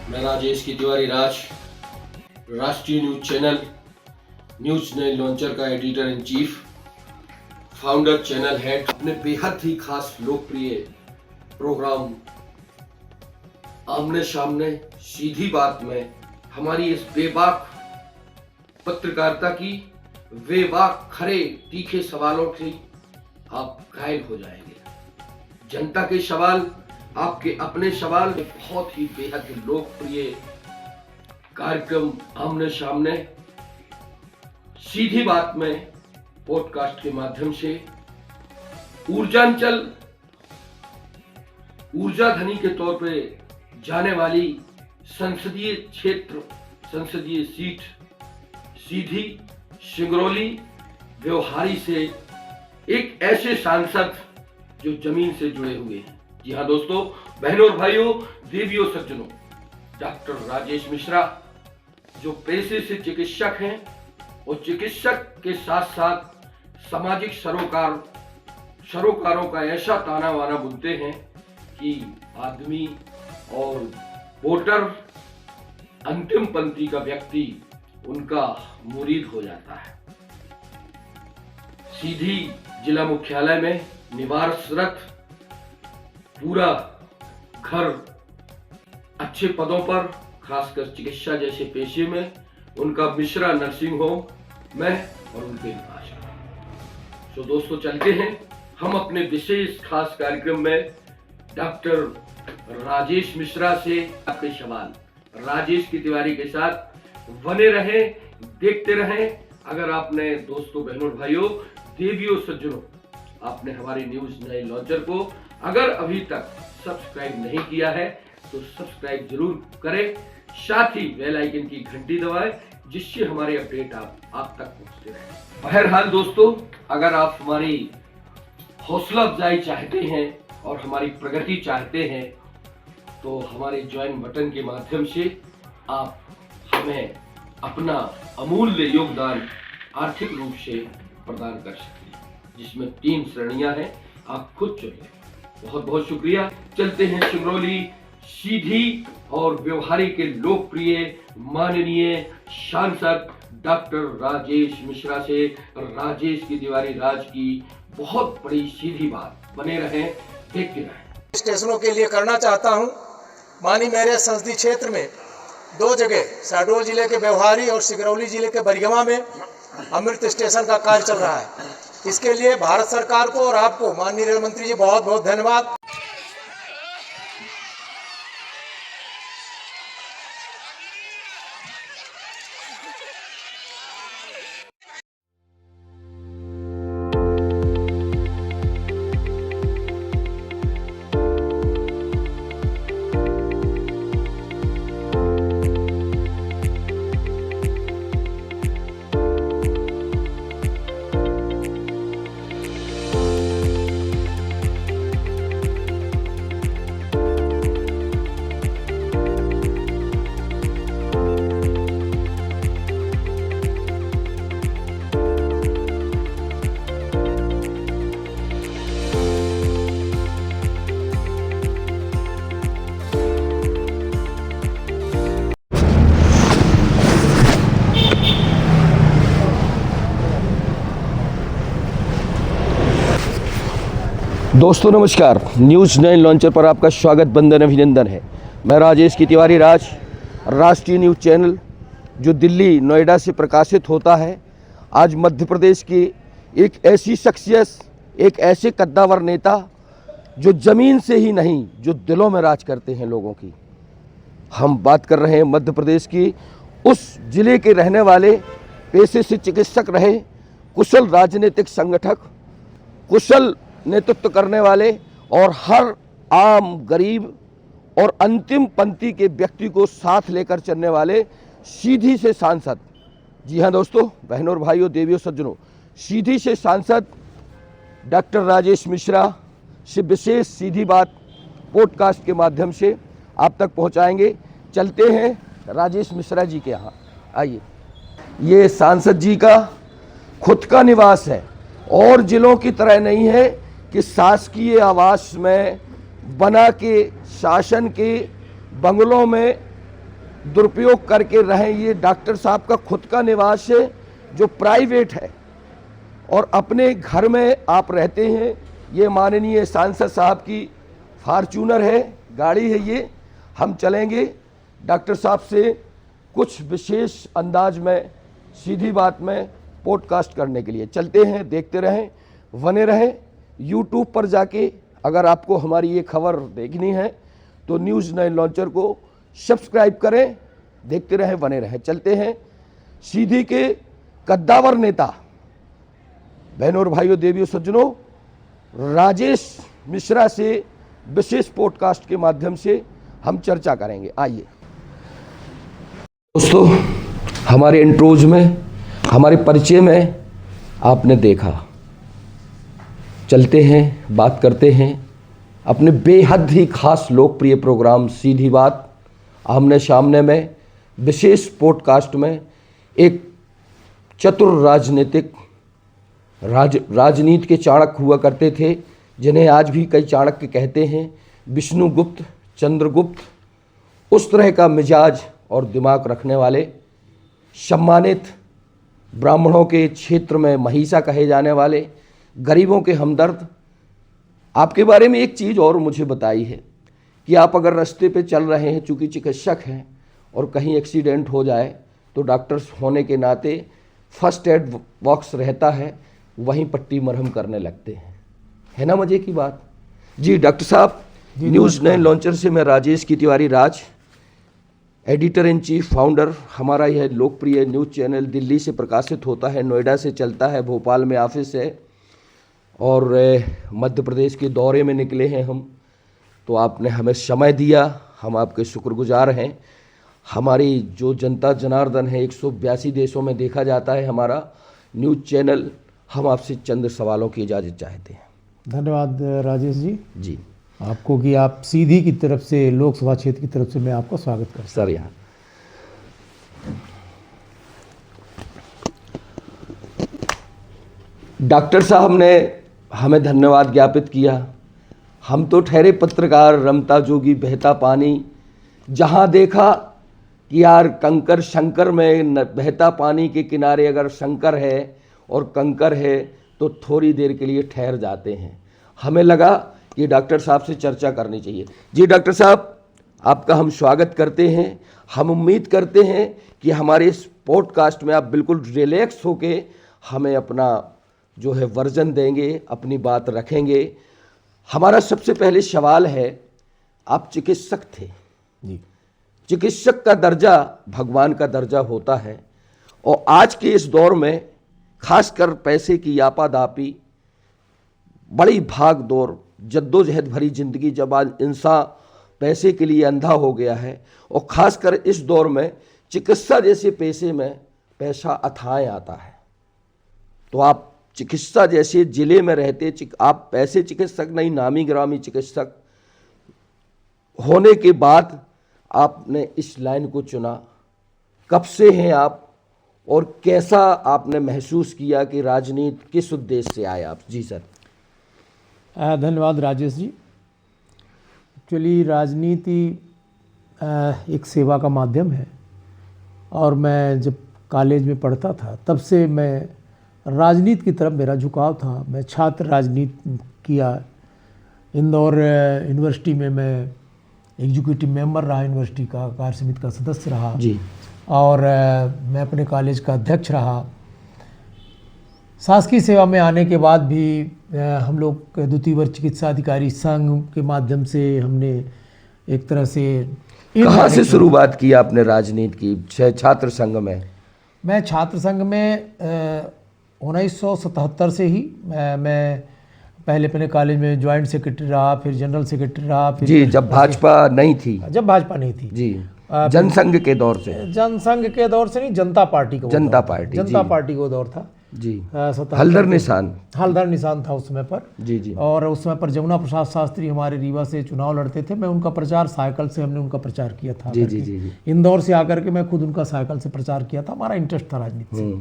मैं राजेश की तिवारी राष्ट्रीय न्यूज चैनल न्यूज नए लॉन्चर का editor in chief, founder, channel head, अपने बेहद ही खास लोकप्रिय प्रोग्राम आमने सामने सीधी बात में हमारी इस बेबाक पत्रकारिता की बेबाक खरे तीखे सवालों से आप घायल हो जाएंगे। जनता के सवाल, आपके अपने सवाल, बहुत ही बेहद लोकप्रिय कार्यक्रम आमने सामने सीधी बात में पॉडकास्ट के माध्यम से ऊर्जांचल, ऊर्जा धनी के तौर पे जाने वाली संसदीय क्षेत्र, संसदीय सीट सीधी सिंगरौली व्यवहारी से एक ऐसे सांसद जो जमीन से जुड़े हुए हैं। जी हाँ दोस्तों, बहनों और भाइयों, देवियों, सज्जनों, डॉक्टर राजेश मिश्रा जो पेशे से चिकित्सक हैं और चिकित्सक के साथ साथ सामाजिक सरोकारों का ऐसा ताना वाना बुनते हैं कि आदमी और वोटर, अंतिम पंक्ति का व्यक्ति उनका मुरीद हो जाता है। सीधी जिला मुख्यालय में निवासरत, पूरा घर अच्छे पदों पर, खासकर चिकित्सा जैसे पेशे में, उनका मिश्रा नर्सिंग होम में और उनके निवास में। तो दोस्तों, चलते हैं हम अपने विशेष खास कार्यक्रम में डॉक्टर राजेश मिश्रा से आपके सवाल। राजेश की तिवारी के साथ बने रहें, देखते रहें। अगर आपने दोस्तों, बहनों, भाइयों, देवियों, सज्जनों, आपने हमारे न्यूज नए लॉन्चर को अगर अभी तक सब्सक्राइब नहीं किया है तो सब्सक्राइब जरूर करें, साथ ही बेल आइकन की घंटी दबाएं जिससे हमारे अपडेट आप तक पहुंचते रहें। बहरहाल दोस्तों, अगर आप हमारी हौसला अफजाई चाहते हैं और हमारी प्रगति चाहते हैं तो हमारे ज्वाइन बटन के माध्यम से आप हमें अपना अमूल्य योगदान आर्थिक रूप से प्रदान कर सकते हैं, जिसमें 3 श्रेणियां हैं, आप खुद चुनिए। बहुत बहुत शुक्रिया। चलते हैं सिंगरौली सीधी और व्यवहारी के लोकप्रिय माननीय सांसद डॉक्टर राजेश मिश्रा से राजेश की तिवारी की बहुत बड़ी सीधी बात। बने रहें, देखते रहें। स्टेशनों के लिए करना चाहता हूं। मानी मेरे संसदीय क्षेत्र में 2 जगह, शहडोल जिले के व्यवहारी और सिंगरौली जिले के बरिगमा में अमृत स्टेशन का कार्य चल रहा है। इसके लिए भारत सरकार को और आपको माननीय रेल मंत्री जी बहुत बहुत धन्यवाद। दोस्तों नमस्कार, न्यूज नए लॉन्चर पर आपका स्वागत, बंदन, अभिनंदन है। मैं राजेश की तिवारी राष्ट्रीय न्यूज चैनल जो दिल्ली, नोएडा से प्रकाशित होता है, आज मध्य प्रदेश की एक ऐसी शख्सियत, एक ऐसे कद्दावर नेता जो ज़मीन से ही नहीं, जो दिलों में राज करते हैं लोगों की। हम बात कर रहे हैं मध्य प्रदेश की उस जिले के रहने वाले, पेशे से चिकित्सक रहे, कुशल राजनीतिक संगठक, कुशल नेतृत्व करने वाले और हर आम गरीब और अंतिम पंक्ति के व्यक्ति को साथ लेकर चलने वाले सीधी से सांसद। जी हाँ दोस्तों, बहनों और भाइयों, देवियों, सज्जनों, सीधी से सांसद डॉक्टर राजेश मिश्रा से विशेष सीधी बात पॉडकास्ट के माध्यम से आप तक पहुंचाएंगे। चलते हैं राजेश मिश्रा जी के यहाँ। आइए, ये सांसद जी का खुद का निवास है और जिलों की तरह नहीं है कि शासकीय आवास में बना के, शासन के बंगलों में दुरुपयोग करके रहें। ये डॉक्टर साहब का खुद का निवास है जो प्राइवेट है और अपने घर में आप रहते हैं। ये माननीय सांसद साहब की फॉर्च्यूनर है, गाड़ी है ये। हम चलेंगे डॉक्टर साहब से कुछ विशेष अंदाज में, सीधी बात में पॉडकास्ट करने के लिए। चलते हैं, देखते रहें, बने रहें। यूट्यूब पर जाके अगर आपको हमारी ये खबर देखनी है तो न्यूज़ 9 लॉन्चर को सब्सक्राइब करें, देखते रहें, बने रहें। चलते हैं सीधी के कद्दावर नेता, बहनों और भाइयों, देवियों, सज्जनों, राजेश मिश्रा से विशेष पॉडकास्ट के माध्यम से हम चर्चा करेंगे। आइए दोस्तों, हमारे इंट्रोज में, हमारे परिचय में आपने देखा। चलते हैं, बात करते हैं अपने बेहद ही खास लोकप्रिय प्रोग्राम सीधी बात आमने सामने में, विशेष पॉडकास्ट में एक चतुर राजनीतिक राजनीति के चाणक्य हुआ करते थे, जिन्हें आज भी कई चाणक्य कहते हैं, विष्णुगुप्त, चंद्रगुप्त। उस तरह का मिजाज और दिमाग रखने वाले, सम्मानित, ब्राह्मणों के क्षेत्र में महिषा कहे जाने वाले, गरीबों के हमदर्द। आपके बारे में एक चीज़ और मुझे बताई है कि आप अगर रास्ते पे चल रहे हैं, चूँकि चिकित्सक हैं, और कहीं एक्सीडेंट हो जाए तो डॉक्टर्स होने के नाते फर्स्ट एड बॉक्स रहता है, वहीं पट्टी मरहम करने लगते हैं। है ना मज़े की बात? जी डॉक्टर साहब, न्यूज़ 9 लॉन्चर से मैं राजेश की तिवारी राज, एडिटर इन चीफ, फाउंडर। हमारा यह लोकप्रिय न्यूज़ चैनल दिल्ली से प्रकाशित होता है, नोएडा से चलता है, भोपाल में ऑफिस है, और मध्य प्रदेश के दौरे में निकले हैं हम। तो आपने हमें समय दिया, हम आपके शुक्रगुजार हैं। हमारी जो जनता जनार्दन है, 182 देशों में देखा जाता है हमारा न्यूज़ चैनल। हम आपसे चंद सवालों की इजाज़त चाहते हैं। धन्यवाद राजेश जी। जी आपको कि आप सीधी की तरफ से, लोकसभा क्षेत्र की तरफ से मैं आपका स्वागत करता हूं। सर, यहाँ डॉक्टर साहब ने हमें धन्यवाद ज्ञापित किया। हम तो ठहरे पत्रकार, रमता जोगी बहता पानी। जहाँ देखा कि यार कंकर शंकर में, बहता पानी के किनारे अगर शंकर है और कंकर है तो थोड़ी देर के लिए ठहर जाते हैं। हमें लगा कि डॉक्टर साहब से चर्चा करनी चाहिए। जी डॉक्टर साहब, आपका हम स्वागत करते हैं। हम उम्मीद करते हैं कि हमारे इस पॉडकास्ट में आप बिल्कुल रिलैक्स होके हमें अपना जो है वर्जन देंगे, अपनी बात रखेंगे। हमारा सबसे पहले सवाल है, आप चिकित्सक थे जी। चिकित्सक का दर्जा भगवान का दर्जा होता है, और आज के इस दौर में खासकर पैसे की यापादापी, बड़ी भाग दौड़, जद्दोजहद भरी जिंदगी, जब आज इंसान पैसे के लिए अंधा हो गया है, और ख़ासकर इस दौर में चिकित्सा जैसे पेशे में पैसा अथाह आता है। तो आप चिकित्सा जैसे ज़िले में रहते, आप ऐसे चिकित्सक नहीं, नामी ग्रामी चिकित्सक होने के बाद आपने इस लाइन को चुना। कब से हैं आप, और कैसा आपने महसूस किया कि राजनीति किस उद्देश्य से आए आप? जी सर। धन्यवाद राजेश जी। एक्चुअली राजनीति एक सेवा का माध्यम है, और मैं जब कॉलेज में पढ़ता था तब से मैं राजनीति की तरफ मेरा झुकाव था। मैं छात्र राजनीति किया। इंदौर यूनिवर्सिटी में मैं एग्जीक्यूटिव मेंबर रहा, यूनिवर्सिटी का कार्य समिति का सदस्य रहा जी, और मैं अपने कॉलेज का अध्यक्ष रहा। शासकीय सेवा में आने के बाद भी हम लोग द्वितीय वर्ष चिकित्सा अधिकारी संघ के माध्यम से हमने एक तरह से। कहाँ से शुरुआत की आपने राजनीति की? छात्र संघ में? मैं छात्र संघ में 1977 से ही मैं पहले अपने कॉलेज में ज्वाइंट सेक्रेटरी रहा, फिर जनरल सेक्रेटरी रहा, फिर जी, जब भाजपा नहीं थी। जब भाजपा नहीं थी जी, जनसंघ के दौर से। जनसंघ के दौर से नहीं, जनता पार्टी का जनता पार्टी, जनता पार्टी का दौर था जी। 77 हल्दर निशान, हल्दर निशान था उस समय पर। जी जी। और उस समय पर जमुना प्रसाद शास्त्री हमारे रीवा से चुनाव लड़ते थे। मैं उनका प्रचार साइकिल से, हमने उनका प्रचार किया था। जी जी जी जी। इंदौर से आकर के मैं खुद उनका साइकिल से प्रचार किया था। हमारा इंटरेस्ट था राजनीति से।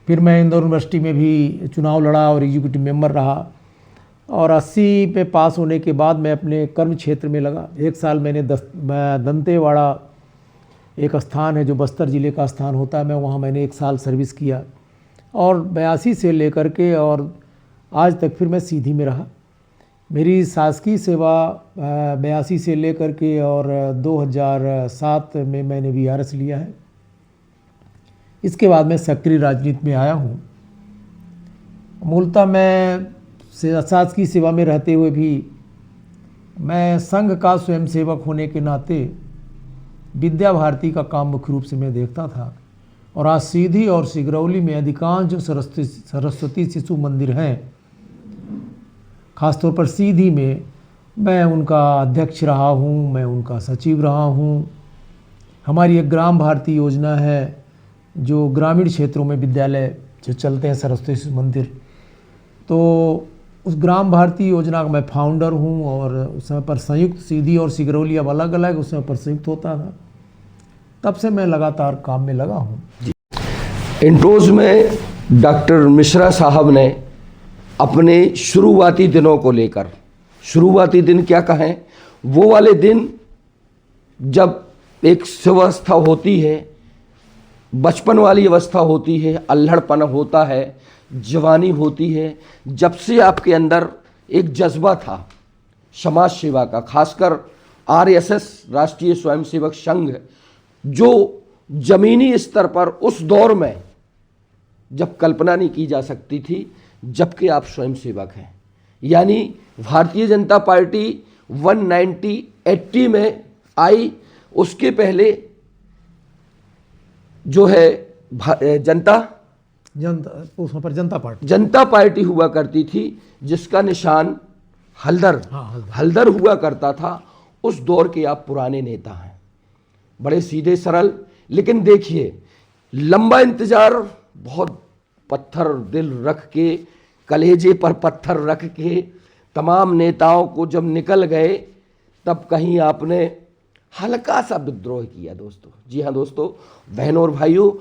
फिर मैं इंदौर यूनिवर्सिटी में भी चुनाव लड़ा और एग्जीक्यूटिव मेंबर रहा, और 80 पे पास होने के बाद मैं अपने कर्म क्षेत्र में लगा। 1 साल मैंने दंतेवाड़ा एक स्थान है जो बस्तर ज़िले का स्थान होता है, मैं वहाँ मैंने 1 साल सर्विस किया और 82 से लेकर के और आज तक फिर मैं सीधी में रहा। मेरी शासकीय सेवा 82 से लेकर के और 2007 में मैंने VRS लिया है। इसके बाद मैं सक्रिय राजनीति में आया हूँ। मूलतः मैं शासकीय सेवा में रहते हुए भी मैं संघ का स्वयंसेवक होने के नाते विद्या भारती का काम मुख्य रूप से मैं देखता था और आज सीधी और सिगरौली में अधिकांश जो सरस्वती शिशु मंदिर हैं, ख़ासतौर पर सीधी में मैं उनका अध्यक्ष रहा हूँ, मैं उनका सचिव रहा हूँ। हमारी एक ग्राम भारती योजना है जो ग्रामीण क्षेत्रों में विद्यालय जो चलते हैं सरस्वती शिशु मंदिर, तो उस ग्राम भारती योजना का मैं फाउंडर हूँ और उस समय पर संयुक्त सीधी और सिगरौली अब अलग अलग उस समय पर संयुक्त होता था। तब से मैं लगातार काम में लगा हूँ। इंट्रोज में डॉक्टर मिश्रा साहब ने अपने शुरुआती दिनों को लेकर, शुरुआती दिन क्या कहें, वो वाले दिन जब एक स्वावस्था होती है, बचपन वाली अवस्था होती है, अल्हड़पन होता है, जवानी होती है, जब से आपके अंदर एक जज्बा था समाज सेवा का, खासकर RSS राष्ट्रीय स्वयंसेवक संघ जो जमीनी स्तर पर उस दौर में जब कल्पना नहीं की जा सकती थी, जबकि आप स्वयंसेवक हैं। यानी भारतीय जनता पार्टी 190-80 में आई, उसके पहले जो है जनता पार्टी हुआ करती थी, जिसका निशान हल्दर हुआ करता था। उस दौर के आप पुराने नेता हैं, बड़े सीधे सरल। लेकिन देखिए, लंबा इंतजार, बहुत पत्थर दिल रख के, कलेजे पर पत्थर रख के तमाम नेताओं को जब निकल गए, तब कहीं आपने हल्का सा विद्रोह किया दोस्तों। जी हाँ दोस्तों, बहनों और भाइयों,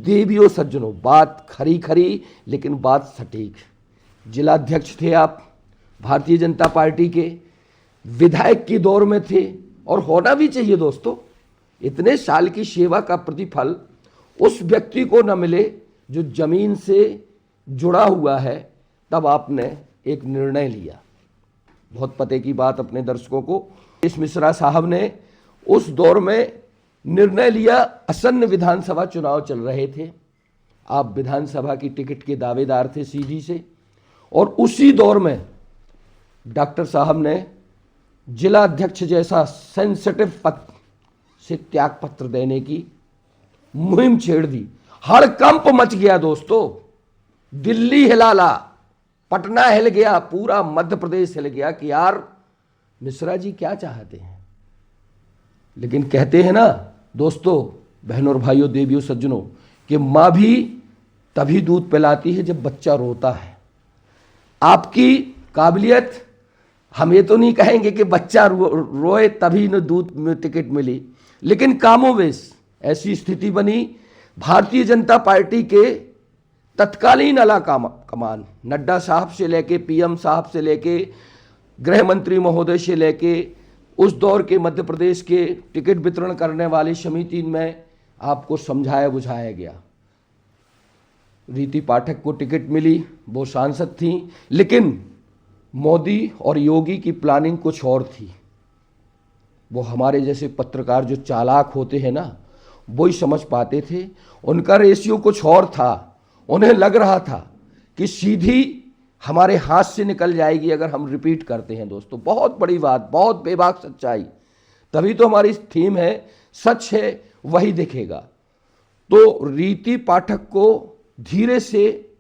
देवियों सज्जनों, बात खरी खरी लेकिन बात सटीक। जिलाध्यक्ष थे आप, भारतीय जनता पार्टी के विधायक के दौर में थे और होना भी चाहिए दोस्तों। इतने साल की सेवा का प्रतिफल उस व्यक्ति को न मिले जो जमीन से जुड़ा हुआ है। तब आपने एक निर्णय लिया, बहुत पते की बात अपने दर्शकों को, इस मिश्रा साहब ने उस दौर में निर्णय लिया। आसन्न विधानसभा चुनाव चल रहे थे, आप विधानसभा की टिकट के दावेदार थे सीधी से, और उसी दौर में डॉक्टर साहब ने जिला अध्यक्ष जैसा सेंसिटिव पद से त्याग पत्र देने की मुहिम छेड़ दी। हड़कंप मच गया दोस्तों, दिल्ली हिला ला, पटना हिल गया, पूरा मध्य प्रदेश हिल गया कि यार मिश्रा जी क्या चाहते हैं। लेकिन कहते हैं ना दोस्तों, बहनों और भाइयों, देवियों सज्जनों, कि माँ भी तभी दूध पिलाती है जब बच्चा रोता है। आपकी काबिलियत, हम ये तो नहीं कहेंगे कि बच्चा रोए तभी न दूध में टिकट मिली, लेकिन कामोवेश ऐसी स्थिति बनी। भारतीय जनता पार्टी के तत्कालीन आला कमान, नड्डा साहब से लेके PM साहब से लेके गृह मंत्री महोदय से लेके उस दौर के मध्य प्रदेश के टिकट वितरण करने वाली समिति में आपको समझाया बुझाया गया। रीति पाठक को टिकट मिली, वो सांसद थी, लेकिन मोदी और योगी की प्लानिंग कुछ और थी। वो हमारे जैसे पत्रकार जो चालाक होते हैं ना, वो ही समझ पाते थे। उनका रेशियो कुछ और था। उन्हें लग रहा था कि सीधी हमारे हाथ से निकल जाएगी अगर हम रिपीट करते हैं दोस्तों। बहुत बड़ी बात, बहुत बेबाक सच्चाई। तभी तो हमारी थीम है, सच है वही दिखेगा। तो रीति पाठक को धीरे से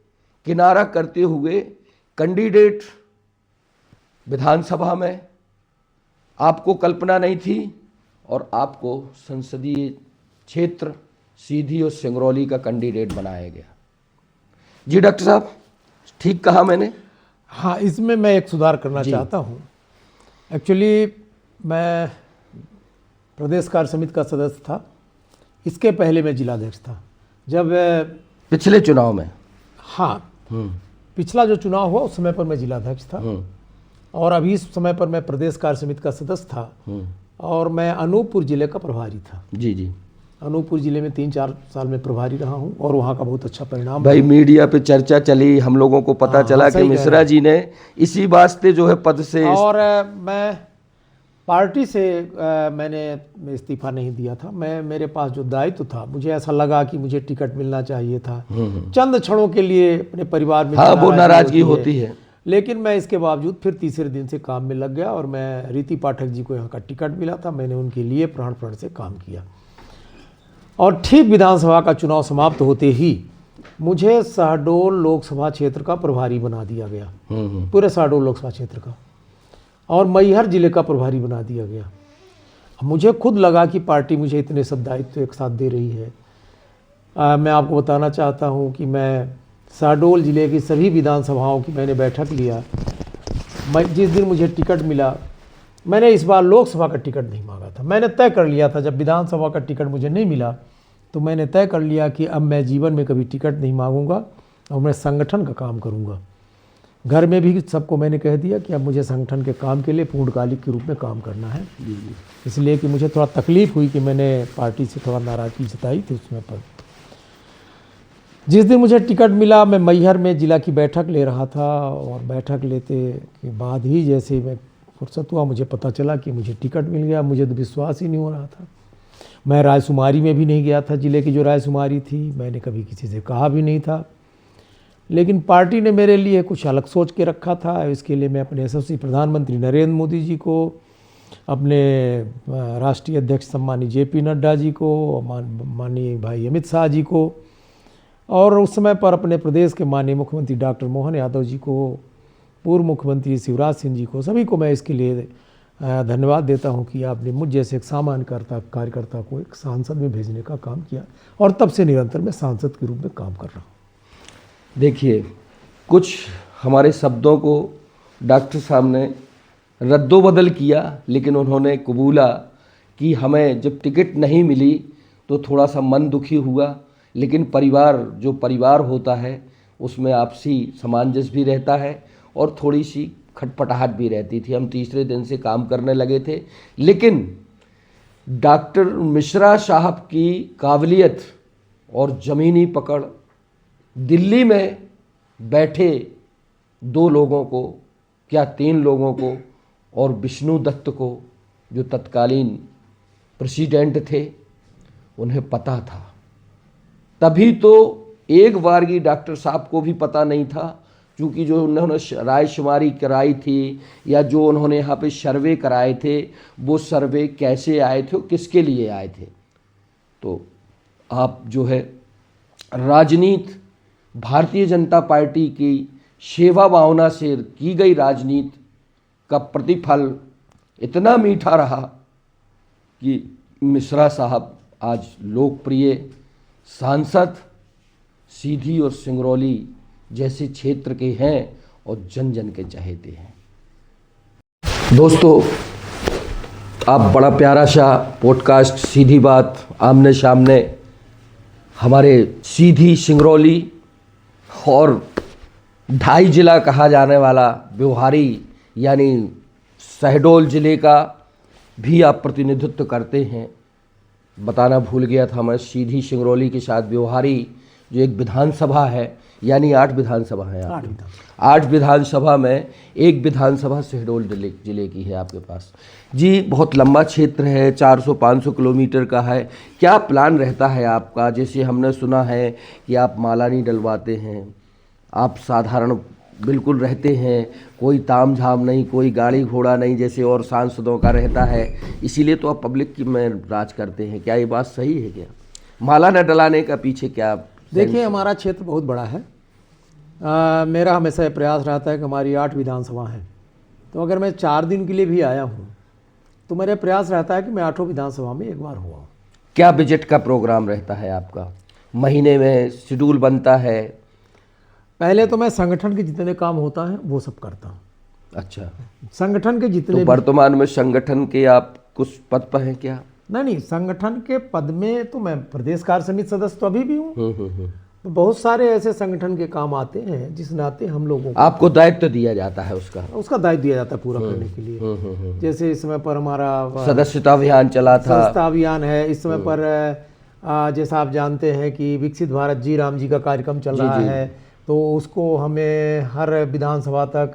किनारा करते हुए कैंडिडेट विधानसभा में आपको कल्पना नहीं थी, और आपको संसदीय क्षेत्र सीधी और सिंगरौली का कैंडिडेट बनाया गया। जी डॉक्टर साहब, ठीक कहा मैंने? हाँ, इसमें मैं एक सुधार करना चाहता हूँ। एक्चुअली मैं प्रदेश कार्य समिति का सदस्य था, इसके पहले मैं जिलाध्यक्ष था। जब पिछले चुनाव में, हाँ, पिछला जो चुनाव हुआ उस समय पर मैं जिलाध्यक्ष था, और अभी इस समय पर मैं प्रदेश कार्य समिति का सदस्य था, और मैं अनूपपुर जिले का प्रभारी था। जी जी। अनूपपुर ज़िले में 3-4 साल में प्रभारी रहा हूँ और वहाँ का बहुत अच्छा परिणाम भाई मीडिया पे चर्चा चली, हम लोगों को पता चला कि सही कह मिश्रा रहे हैं। जी ने इसी वास्ते जो है पद से और मैं पार्टी से मैंने इस्तीफा नहीं दिया था। मेरे पास जो दायित्व था, मुझे ऐसा लगा कि मुझे टिकट मिलना चाहिए था। चंद क्षणों के लिए अपने परिवार में हाँ, वो नाराजगी होती है। लेकिन मैं इसके बावजूद फिर तीसरे दिन से काम में लग गया और मैं रीति पाठक जी को यहाँ का टिकट मिला था, मैंने उनके लिए प्राण प्रण से काम किया। और ठीक विधानसभा का चुनाव समाप्त होते ही मुझे शहडोल लोकसभा क्षेत्र का प्रभारी बना दिया गया, पूरे शहडोल लोकसभा क्षेत्र का, और मैहर जिले का प्रभारी बना दिया गया। मुझे खुद लगा कि पार्टी मुझे इतने सब दायित्व एक साथ दे रही है। मैं आपको बताना चाहता हूँ कि मैं शहडोल ज़िले की सभी विधानसभाओं की मैंने बैठक लिया। मैं जिस दिन मुझे टिकट मिला, मैंने इस बार लोकसभा का टिकट नहीं मांगा था। मैंने तय कर लिया था, जब विधानसभा का टिकट मुझे नहीं मिला तो मैंने तय कर लिया कि अब मैं जीवन में कभी टिकट नहीं मांगूंगा और मैं संगठन का काम करूंगा। घर में भी सबको मैंने कह दिया कि अब मुझे संगठन के काम के लिए पूर्णकालिक के रूप में काम करना है। इसलिए कि मुझे थोड़ा तकलीफ़ हुई कि मैंने पार्टी से थोड़ा नाराज़गी जताई थी उसमें। पर जिस दिन मुझे टिकट मिला, मैं मैहर में जिला की बैठक ले रहा था और बैठक लेते के बाद ही जैसे मैं फुर्सत हुआ, मुझे पता चला कि मुझे टिकट मिल गया। मुझे तो विश्वास ही नहीं हो रहा था। मैं रायशुमारी में भी नहीं गया था, जिले की जो रायशुमारी थी, मैंने कभी किसी से कहा भी नहीं था। लेकिन पार्टी ने मेरे लिए कुछ अलग सोच के रखा था। इसके लिए मैं अपने यशस्वी प्रधानमंत्री नरेंद्र मोदी जी को, अपने राष्ट्रीय अध्यक्ष सम्मानीय JP नड्डा जी को, माननीय भाई अमित शाह जी को, और उस समय पर अपने प्रदेश के माननीय मुख्यमंत्री डॉक्टर मोहन यादव जी को, पूर्व मुख्यमंत्री शिवराज सिंह जी को, सभी को मैं इसके लिए धन्यवाद देता हूं कि आपने मुझ जैसे एक सामान्य कार्यकर्ता को एक सांसद में भेजने का काम किया और तब से निरंतर मैं सांसद के रूप में काम कर रहा हूं। देखिए, कुछ हमारे शब्दों को डॉक्टर साहब ने रद्दोबदल किया, लेकिन उन्होंने कबूला कि हमें जब टिकट नहीं मिली तो थोड़ा सा मन दुखी हुआ, लेकिन परिवार जो परिवार होता है उसमें आपसी सामंजस्य भी रहता है और थोड़ी सी खटपटाहट भी रहती थी। हम तीसरे दिन से काम करने लगे थे, लेकिन डॉक्टर मिश्रा साहब की काबिलियत और ज़मीनी पकड़, दिल्ली में बैठे 2 लोगों को, क्या 3 लोगों को, और विष्णु दत्त को जो तत्कालीन प्रेसिडेंट थे, उन्हें पता था। तभी तो एक बार की डॉक्टर साहब को भी पता नहीं था, क्योंकि जो उन्होंने रायशुमारी कराई थी या जो उन्होंने यहाँ पे सर्वे कराए थे, वो सर्वे कैसे आए थे, किसके लिए आए थे। तो आप जो है राजनीति, भारतीय जनता पार्टी की सेवा भावना से की गई राजनीति का प्रतिफल इतना मीठा रहा कि मिश्रा साहब आज लोकप्रिय सांसद सीधी और सिंगरौली जैसे क्षेत्र के हैं और जन जन के चहेते हैं। दोस्तों, आप बड़ा प्यारा सा पॉडकास्ट सीधी बात आमने सामने हमारे सीधी, सिंगरौली और 2.5 जिला कहा जाने वाला व्यवहारी यानी शहडोल ज़िले का भी आप प्रतिनिधित्व करते हैं। बताना भूल गया था मैं, सीधी सिंगरौली के साथ व्यवहारी जो एक विधानसभा है, यानी 8 विधानसभा है आपकी। 8 विधानसभा में एक विधानसभा शहडोल जिले की है आपके पास जी। बहुत लंबा क्षेत्र है, 400-500 किलोमीटर का है। क्या प्लान रहता है आपका? जैसे हमने सुना है कि आप माला नहीं डलवाते हैं, आप साधारण बिल्कुल रहते हैं, कोई ताम झाम नहीं, कोई गाड़ी घोड़ा नहीं जैसे और सांसदों का रहता है, इसीलिए तो आप पब्लिक की में राज करते हैं। क्या ये बात सही है? क्या माला न डलाने का पीछे क्या? देखिए, हमारा क्षेत्र बहुत बड़ा है। मेरा हमेशा ये प्रयास रहता है कि हमारी 8 विधानसभा हैं, तो अगर मैं 4 दिन के लिए भी आया हूँ तो मेरा प्रयास रहता है कि मैं 8 विधानसभा में एक बार हुआ। क्या बजट का प्रोग्राम रहता है आपका? महीने में शेड्यूल बनता है? पहले तो मैं संगठन के जितने काम होता है वो सब करता हूँ। अच्छा, संगठन के जितने तो वर्तमान में संगठन के आप कुछ पद पर हैं क्या? नहीं, संगठन के पद में तो मैं प्रदेश कार्य समिति सदस्य तो अभी भी हूँ। तो बहुत सारे ऐसे संगठन के काम आते हैं जिस नाते हम लोगों को आपको दायित्व दिया जाता है उसका दायित्व दिया जाता है पूरा करने के लिए। जैसे इस समय पर हमारा सदस्यता अभियान चला था, सदस्यता अभियान है। इस समय पर जैसा आप जानते हैं कि विकसित भारत जी राम जी का कार्यक्रम चल रहा है, तो उसको हमें हर विधानसभा तक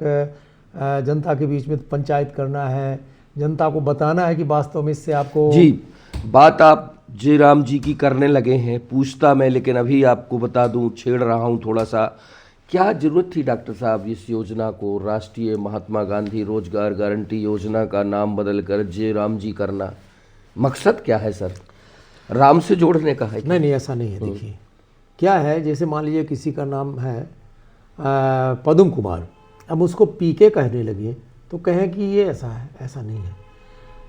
जनता के बीच में पंचायत करना है, जनता को बताना है कि वास्तव में इससे आपको जी बात आप जय राम जी की करने लगे हैं, पूछता मैं लेकिन अभी आपको बता दूं, छेड़ रहा हूं थोड़ा सा, क्या जरूरत थी डॉक्टर साहब इस योजना को राष्ट्रीय महात्मा गांधी रोजगार गारंटी योजना का नाम बदलकर जय राम जी करना? मकसद क्या है सर? राम से जोड़ने का है? नहीं नहीं, ऐसा नहीं है। देखिए क्या है, जैसे मान लीजिए किसी का नाम है पद्म कुमार, अब उसको पीके कहने लगे तो कहें कि ये ऐसा है, ऐसा नहीं है।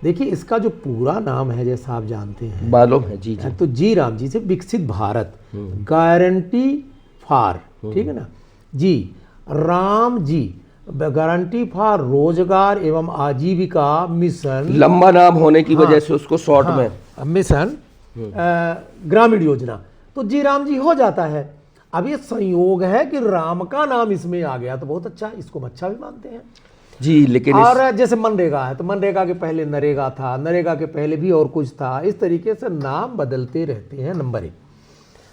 देखिए इसका जो पूरा नाम है जैसा आप जानते हैं, मालूम है जी जी, तो जी राम जी से विकसित भारत गारंटी फॉर, ठीक है ना जी, राम जी गारंटी फॉर रोजगार एवं आजीविका मिशन, लंबा नाम होने की वजह से उसको शॉर्ट में मिशन ग्रामीण योजना, तो जी राम जी हो जाता है। अब ये संयोग है कि राम का नाम इसमें आ गया तो बहुत अच्छा, इसको हम अच्छा भी मानते हैं जी। लेकिन और जैसे मनरेगा है तो मनरेगा के पहले नरेगा था, नरेगा के पहले भी और कुछ था, इस तरीके से नाम बदलते रहते हैं। नंबर 1,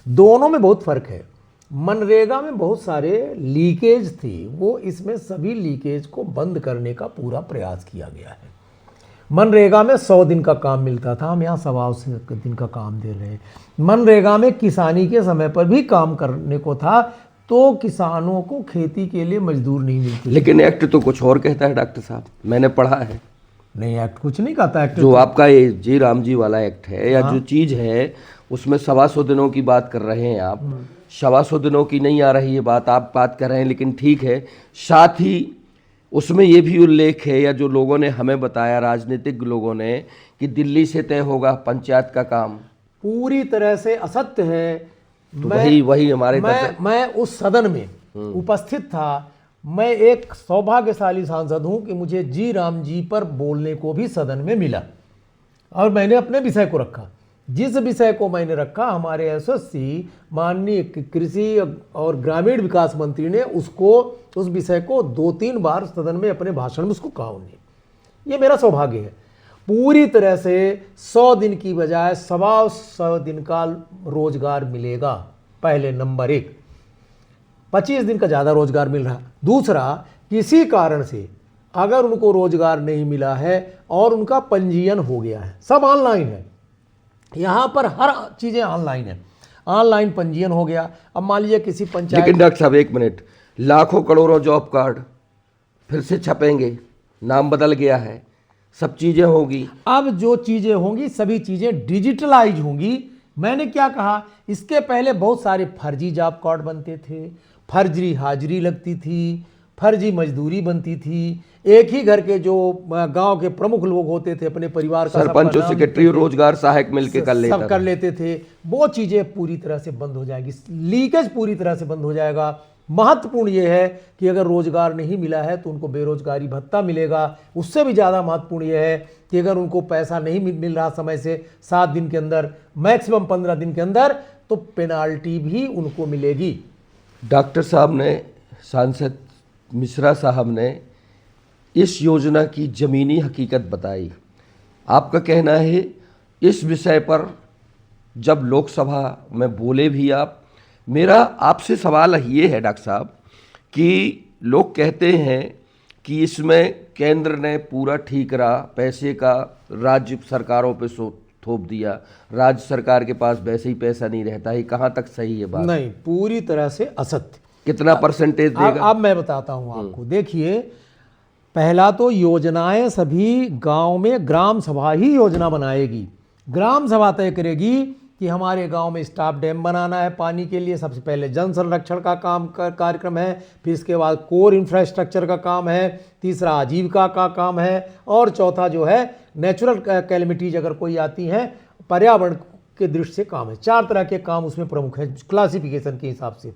दोनों में बहुत फर्क है। मनरेगा में बहुत सारे लीकेज थी, वो इसमें सभी लीकेज को बंद करने का पूरा प्रयास किया गया है। मनरेगा में 100 दिन का काम मिलता था, हम यहाँ 100 दिन का काम दे रहे हैं। मनरेगा में किसानी के समय पर भी काम करने को था, तो किसानों को खेती के लिए मजदूर नहीं मिलते। लेकिन एक्ट तो कुछ और कहता है डॉक्टर साहब, मैंने पढ़ा है। नहीं, एक्ट कुछ नहीं कहता। एक्ट जो आपका ये जी राम जी वाला एक्ट है या जो चीज़ है उसमें 125 दिनों की बात कर रहे हैं आप, 125 दिनों की नहीं आ रही है बात, आप बात कर रहे हैं, लेकिन ठीक है। साथ ही उसमें ये भी उल्लेख है, या जो लोगों ने हमें बताया, राजनीतिक लोगों ने, कि दिल्ली से तय होगा पंचायत का काम। पूरी तरह से असत्य है। तो वही हमारे मैं उस सदन में उपस्थित था। मैं एक सौभाग्यशाली सांसद हूं कि मुझे जी राम जी पर बोलने को भी सदन में मिला, और मैंने अपने विषय को रखा। जिस विषय को मैंने रखा, हमारे एसएससी माननीय कृषि और ग्रामीण विकास मंत्री ने उस विषय को 2-3 बार सदन में अपने भाषण में उसको कहा उन्हें। ये मेरा सौभाग्य है। पूरी तरह से 100 दिन की बजाय 125 दिन का रोजगार मिलेगा। पहले नंबर 1, 25 दिन का ज़्यादा रोजगार मिल रहा है। दूसरा, किसी कारण से अगर उनको रोजगार नहीं मिला है और उनका पंजीयन हो गया है, सब ऑनलाइन है, यहाँ पर हर चीज़ें ऑनलाइन है, ऑनलाइन पंजीयन हो गया। अब मान लीजिए किसी पंचायत, लेकिन डॉक्टर साहब 1 मिनट, लाखों करोड़ों जॉब कार्ड फिर से छपेंगे, नाम बदल गया है, सब चीज़ें होगी। अब जो चीज़ें होंगी सभी चीज़ें डिजिटलाइज होंगी। मैंने क्या कहा, इसके पहले बहुत सारे फर्जी जॉब कार्ड बनते थे, फर्जी हाजिरी लगती थी, फर्जी मजदूरी बनती थी। एक ही घर के जो गांव के प्रमुख लोग होते थे, अपने परिवार का सरपंच और सेक्रेटरी रोजगार सहायक मिलकर कर लेते थे। वो चीज़ें पूरी तरह से बंद हो जाएगी, लीकेज पूरी तरह से बंद हो जाएगा। महत्वपूर्ण ये है कि अगर रोजगार नहीं मिला है तो उनको बेरोजगारी भत्ता मिलेगा। उससे भी ज़्यादा महत्वपूर्ण ये है कि अगर उनको पैसा नहीं मिल रहा समय से 7 दिन के अंदर, मैक्सिमम 15 दिन के अंदर, तो पेनाल्टी भी उनको मिलेगी। डॉक्टर साहब ने, सांसद मिश्रा साहब ने इस योजना की ज़मीनी हकीकत बताई। आपका कहना है इस विषय पर जब लोकसभा में बोले भी आप, मेरा आपसे सवाल ये है डॉक्टर साहब कि लोग कहते हैं कि इसमें केंद्र ने पूरा ठीकरा पैसे का राज्य सरकारों पे थोप दिया, राज्य सरकार के पास वैसे ही पैसा नहीं रहता है। कहाँ तक सही है बात? नहीं, पूरी तरह से असत्य। कितना परसेंटेज देगा? अब मैं बताता हूँ आपको। देखिए, पहला तो योजनाएं सभी गांव में ग्राम सभा ही योजना बनाएगी। ग्राम सभा तय करेगी कि हमारे गांव में स्टॉप डैम बनाना है पानी के लिए। सबसे पहले जन संरक्षण का कार्यक्रम है, फिर इसके बाद कोर इंफ्रास्ट्रक्चर का काम है, तीसरा आजीविका का काम है, और चौथा जो है नेचुरल कैलेमिटीज अगर कोई आती हैं, पर्यावरण के दृष्टि से काम है। 4 तरह के काम उसमें प्रमुख है क्लासिफिकेशन के हिसाब से।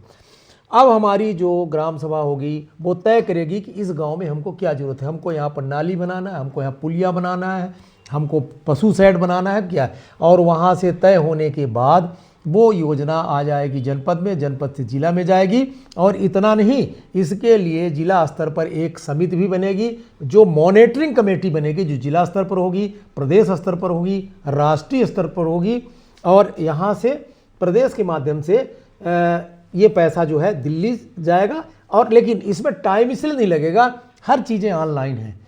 अब हमारी जो ग्राम सभा होगी वो तय करेगी कि इस गांव में हमको क्या ज़रूरत है। हमको यहाँ पर नाली बनाना है, हमको यहाँ पुलिया बनाना है, हमको पशु शेड बनाना है, क्या। और वहाँ से तय होने के बाद वो योजना आ जाएगी जनपद में, जनपद से जिला में जाएगी। और इतना नहीं, इसके लिए जिला स्तर पर एक समिति भी बनेगी, जो मॉनिटरिंग कमेटी बनेगी, जो जिला स्तर पर होगी, प्रदेश स्तर पर होगी, राष्ट्रीय स्तर पर होगी। और यहाँ से प्रदेश के माध्यम से ये पैसा जो है दिल्ली जाएगा। और लेकिन इसमें टाइम इसलिए नहीं लगेगा, हर चीज़ें ऑनलाइन हैं।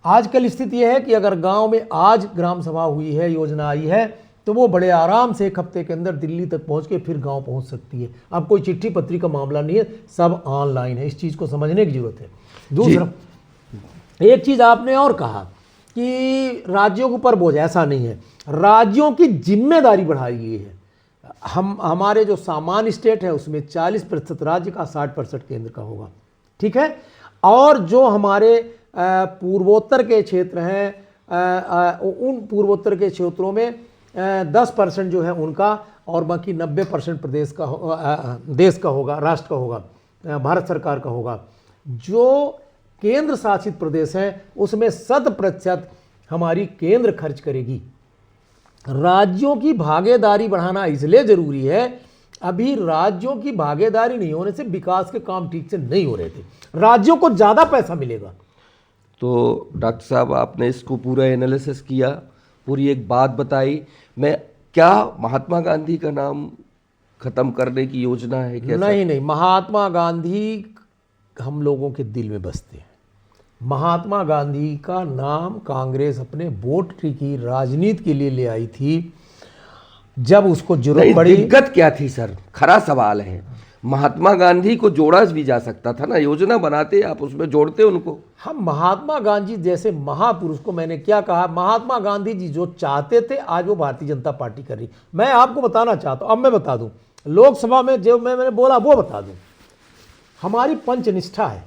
आजकल स्थिति यह है कि अगर गांव में आज ग्राम सभा हुई है, योजना आई है, तो वो बड़े आराम से 1 हफ्ते के अंदर दिल्ली तक पहुंच के फिर गांव पहुंच सकती है। अब कोई चिट्ठी पत्री का मामला नहीं है, सब ऑनलाइन है। इस चीज़ को समझने की जरूरत है। दूसरा, एक चीज़ आपने और कहा कि राज्यों के ऊपर बोझ, ऐसा नहीं है। राज्यों की जिम्मेदारी बढ़ाई गई है। हमारे जो सामान्य स्टेट है उसमें 40% राज्य का, 60% केंद्र का होगा, ठीक है। और जो हमारे पूर्वोत्तर के क्षेत्र हैं, उन पूर्वोत्तर के क्षेत्रों में 10% जो है उनका, और बाकी 90% प्रदेश का, देश का होगा, राष्ट्र का होगा, भारत सरकार का होगा। जो केंद्र शासित प्रदेश हैं उसमें 100% हमारी केंद्र खर्च करेगी। राज्यों की भागीदारी बढ़ाना इसलिए जरूरी है, अभी राज्यों की भागीदारी नहीं होने से विकास के काम ठीक से नहीं हो रहे थे। राज्यों को ज़्यादा पैसा मिलेगा। तो डॉक्टर साहब, आपने इसको पूरा एनालिसिस किया, पूरी एक बात बताई। मैं क्या महात्मा गांधी का नाम खत्म करने की योजना है क्या? नहीं, महात्मा गांधी हम लोगों के दिल में बसते हैं। महात्मा गांधी का नाम कांग्रेस अपने वोट की राजनीति के लिए ले आई थी, जब उसको जरूरत पड़ी। दिक्कत क्या थी सर? खरा सवाल है। महात्मा गांधी को जोड़ा भी जा सकता था ना, योजना बनाते आप उसमें जोड़ते उनको। हम महात्मा गांधी जैसे महापुरुष को, मैंने क्या कहा, महात्मा गांधी जी जो चाहते थे आज वो भारतीय जनता पार्टी कर रही। मैं आपको बताना चाहता हूँ, अब मैं बता दूं, लोकसभा में जो मैंने बोला वो बता दूं। हमारी पंचनिष्ठा है,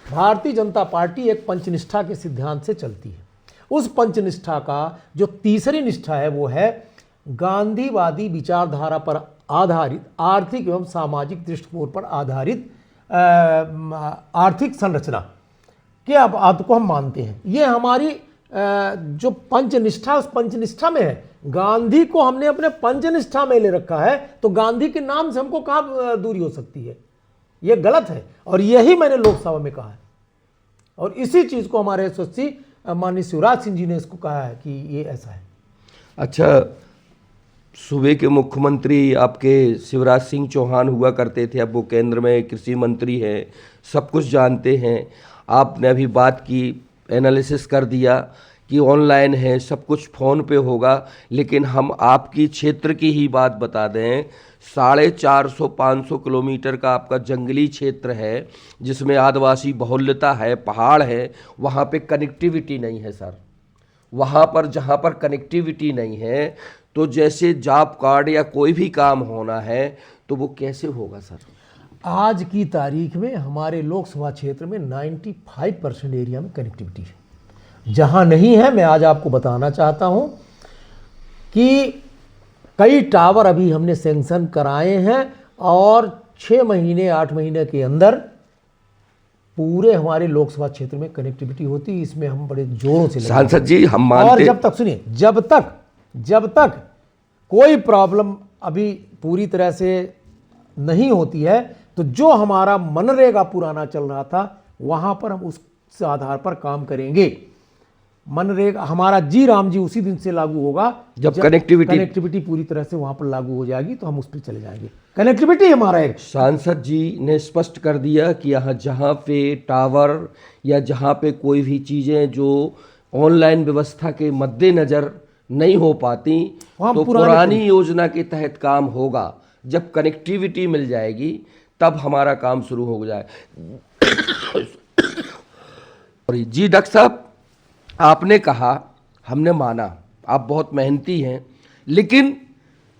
भारतीय जनता पार्टी एक पंचनिष्ठा के सिद्धांत से चलती है। उस पंचनिष्ठा का जो तीसरी निष्ठा है वो है गांधीवादी विचारधारा पर आधारित, आर्थिक एवं सामाजिक दृष्टिकोण पर आधारित आर्थिक संरचना के बात को हम मानते हैं। ये हमारी जो पंचनिष्ठा, उस पंचनिष्ठा में है। गांधी को हमने अपने पंचनिष्ठा में ले रखा है, तो गांधी के नाम से हमको कहाँ दूरी हो सकती है? ये गलत है, और यही मैंने लोकसभा में कहा है। और इसी चीज को हमारे यशस्वी माननीय शिवराज सिंह जी ने इसको कहा है कि ये ऐसा है। अच्छा, सूबे के मुख्यमंत्री आपके शिवराज सिंह चौहान हुआ करते थे, अब वो केंद्र में कृषि मंत्री हैं, सब कुछ जानते हैं। आपने अभी बात की, एनालिसिस कर दिया कि ऑनलाइन है, सब कुछ फ़ोन पे होगा, लेकिन हम आपकी क्षेत्र की ही बात बता दें। 450-500 किलोमीटर का आपका जंगली क्षेत्र है, जिसमें आदिवासी बहुल्यता है, पहाड़ है, वहाँ पे कनेक्टिविटी नहीं है सर। वहाँ पर जहाँ पर कनेक्टिविटी नहीं है, तो जैसे जॉब कार्ड या कोई भी काम होना है तो वो कैसे होगा सर? आज की तारीख में हमारे लोकसभा क्षेत्र में 95% एरिया में कनेक्टिविटी है। जहाँ नहीं है, मैं आज आपको बताना चाहता हूँ कि कई टावर अभी हमने सैंक्शन कराए हैं, और 6 महीने 8 महीने के अंदर पूरे हमारे लोकसभा क्षेत्र में कनेक्टिविटी होती है। इसमें हम बड़े जोरों से सांसद जी हम मानते, और जब तक सुनिए, जब तक कोई प्रॉब्लम अभी पूरी तरह से नहीं होती है, तो जो हमारा मनरेगा पुराना चल रहा था वहां पर हम उस आधार पर काम करेंगे। मनरेगा हमारा जी राम जी उसी दिन से लागू होगा जब कनेक्टिविटी पूरी तरह से वहां पर लागू हो जाएगी, तो हम उस पर चले जाएंगे। कनेक्टिविटी हमारा एक। सांसद जी ने स्पष्ट कर दिया कि यहाँ जहाँ पे टावर या जहाँ पे कोई भी चीज़ें जो ऑनलाइन व्यवस्था के मद्देनज़र नहीं हो पाती, तो पुरानी योजना के तहत काम होगा। जब कनेक्टिविटी मिल जाएगी तब हमारा काम शुरू हो जाए। जी डॉक्टर साहब, आपने कहा, हमने माना, आप बहुत मेहनती हैं, लेकिन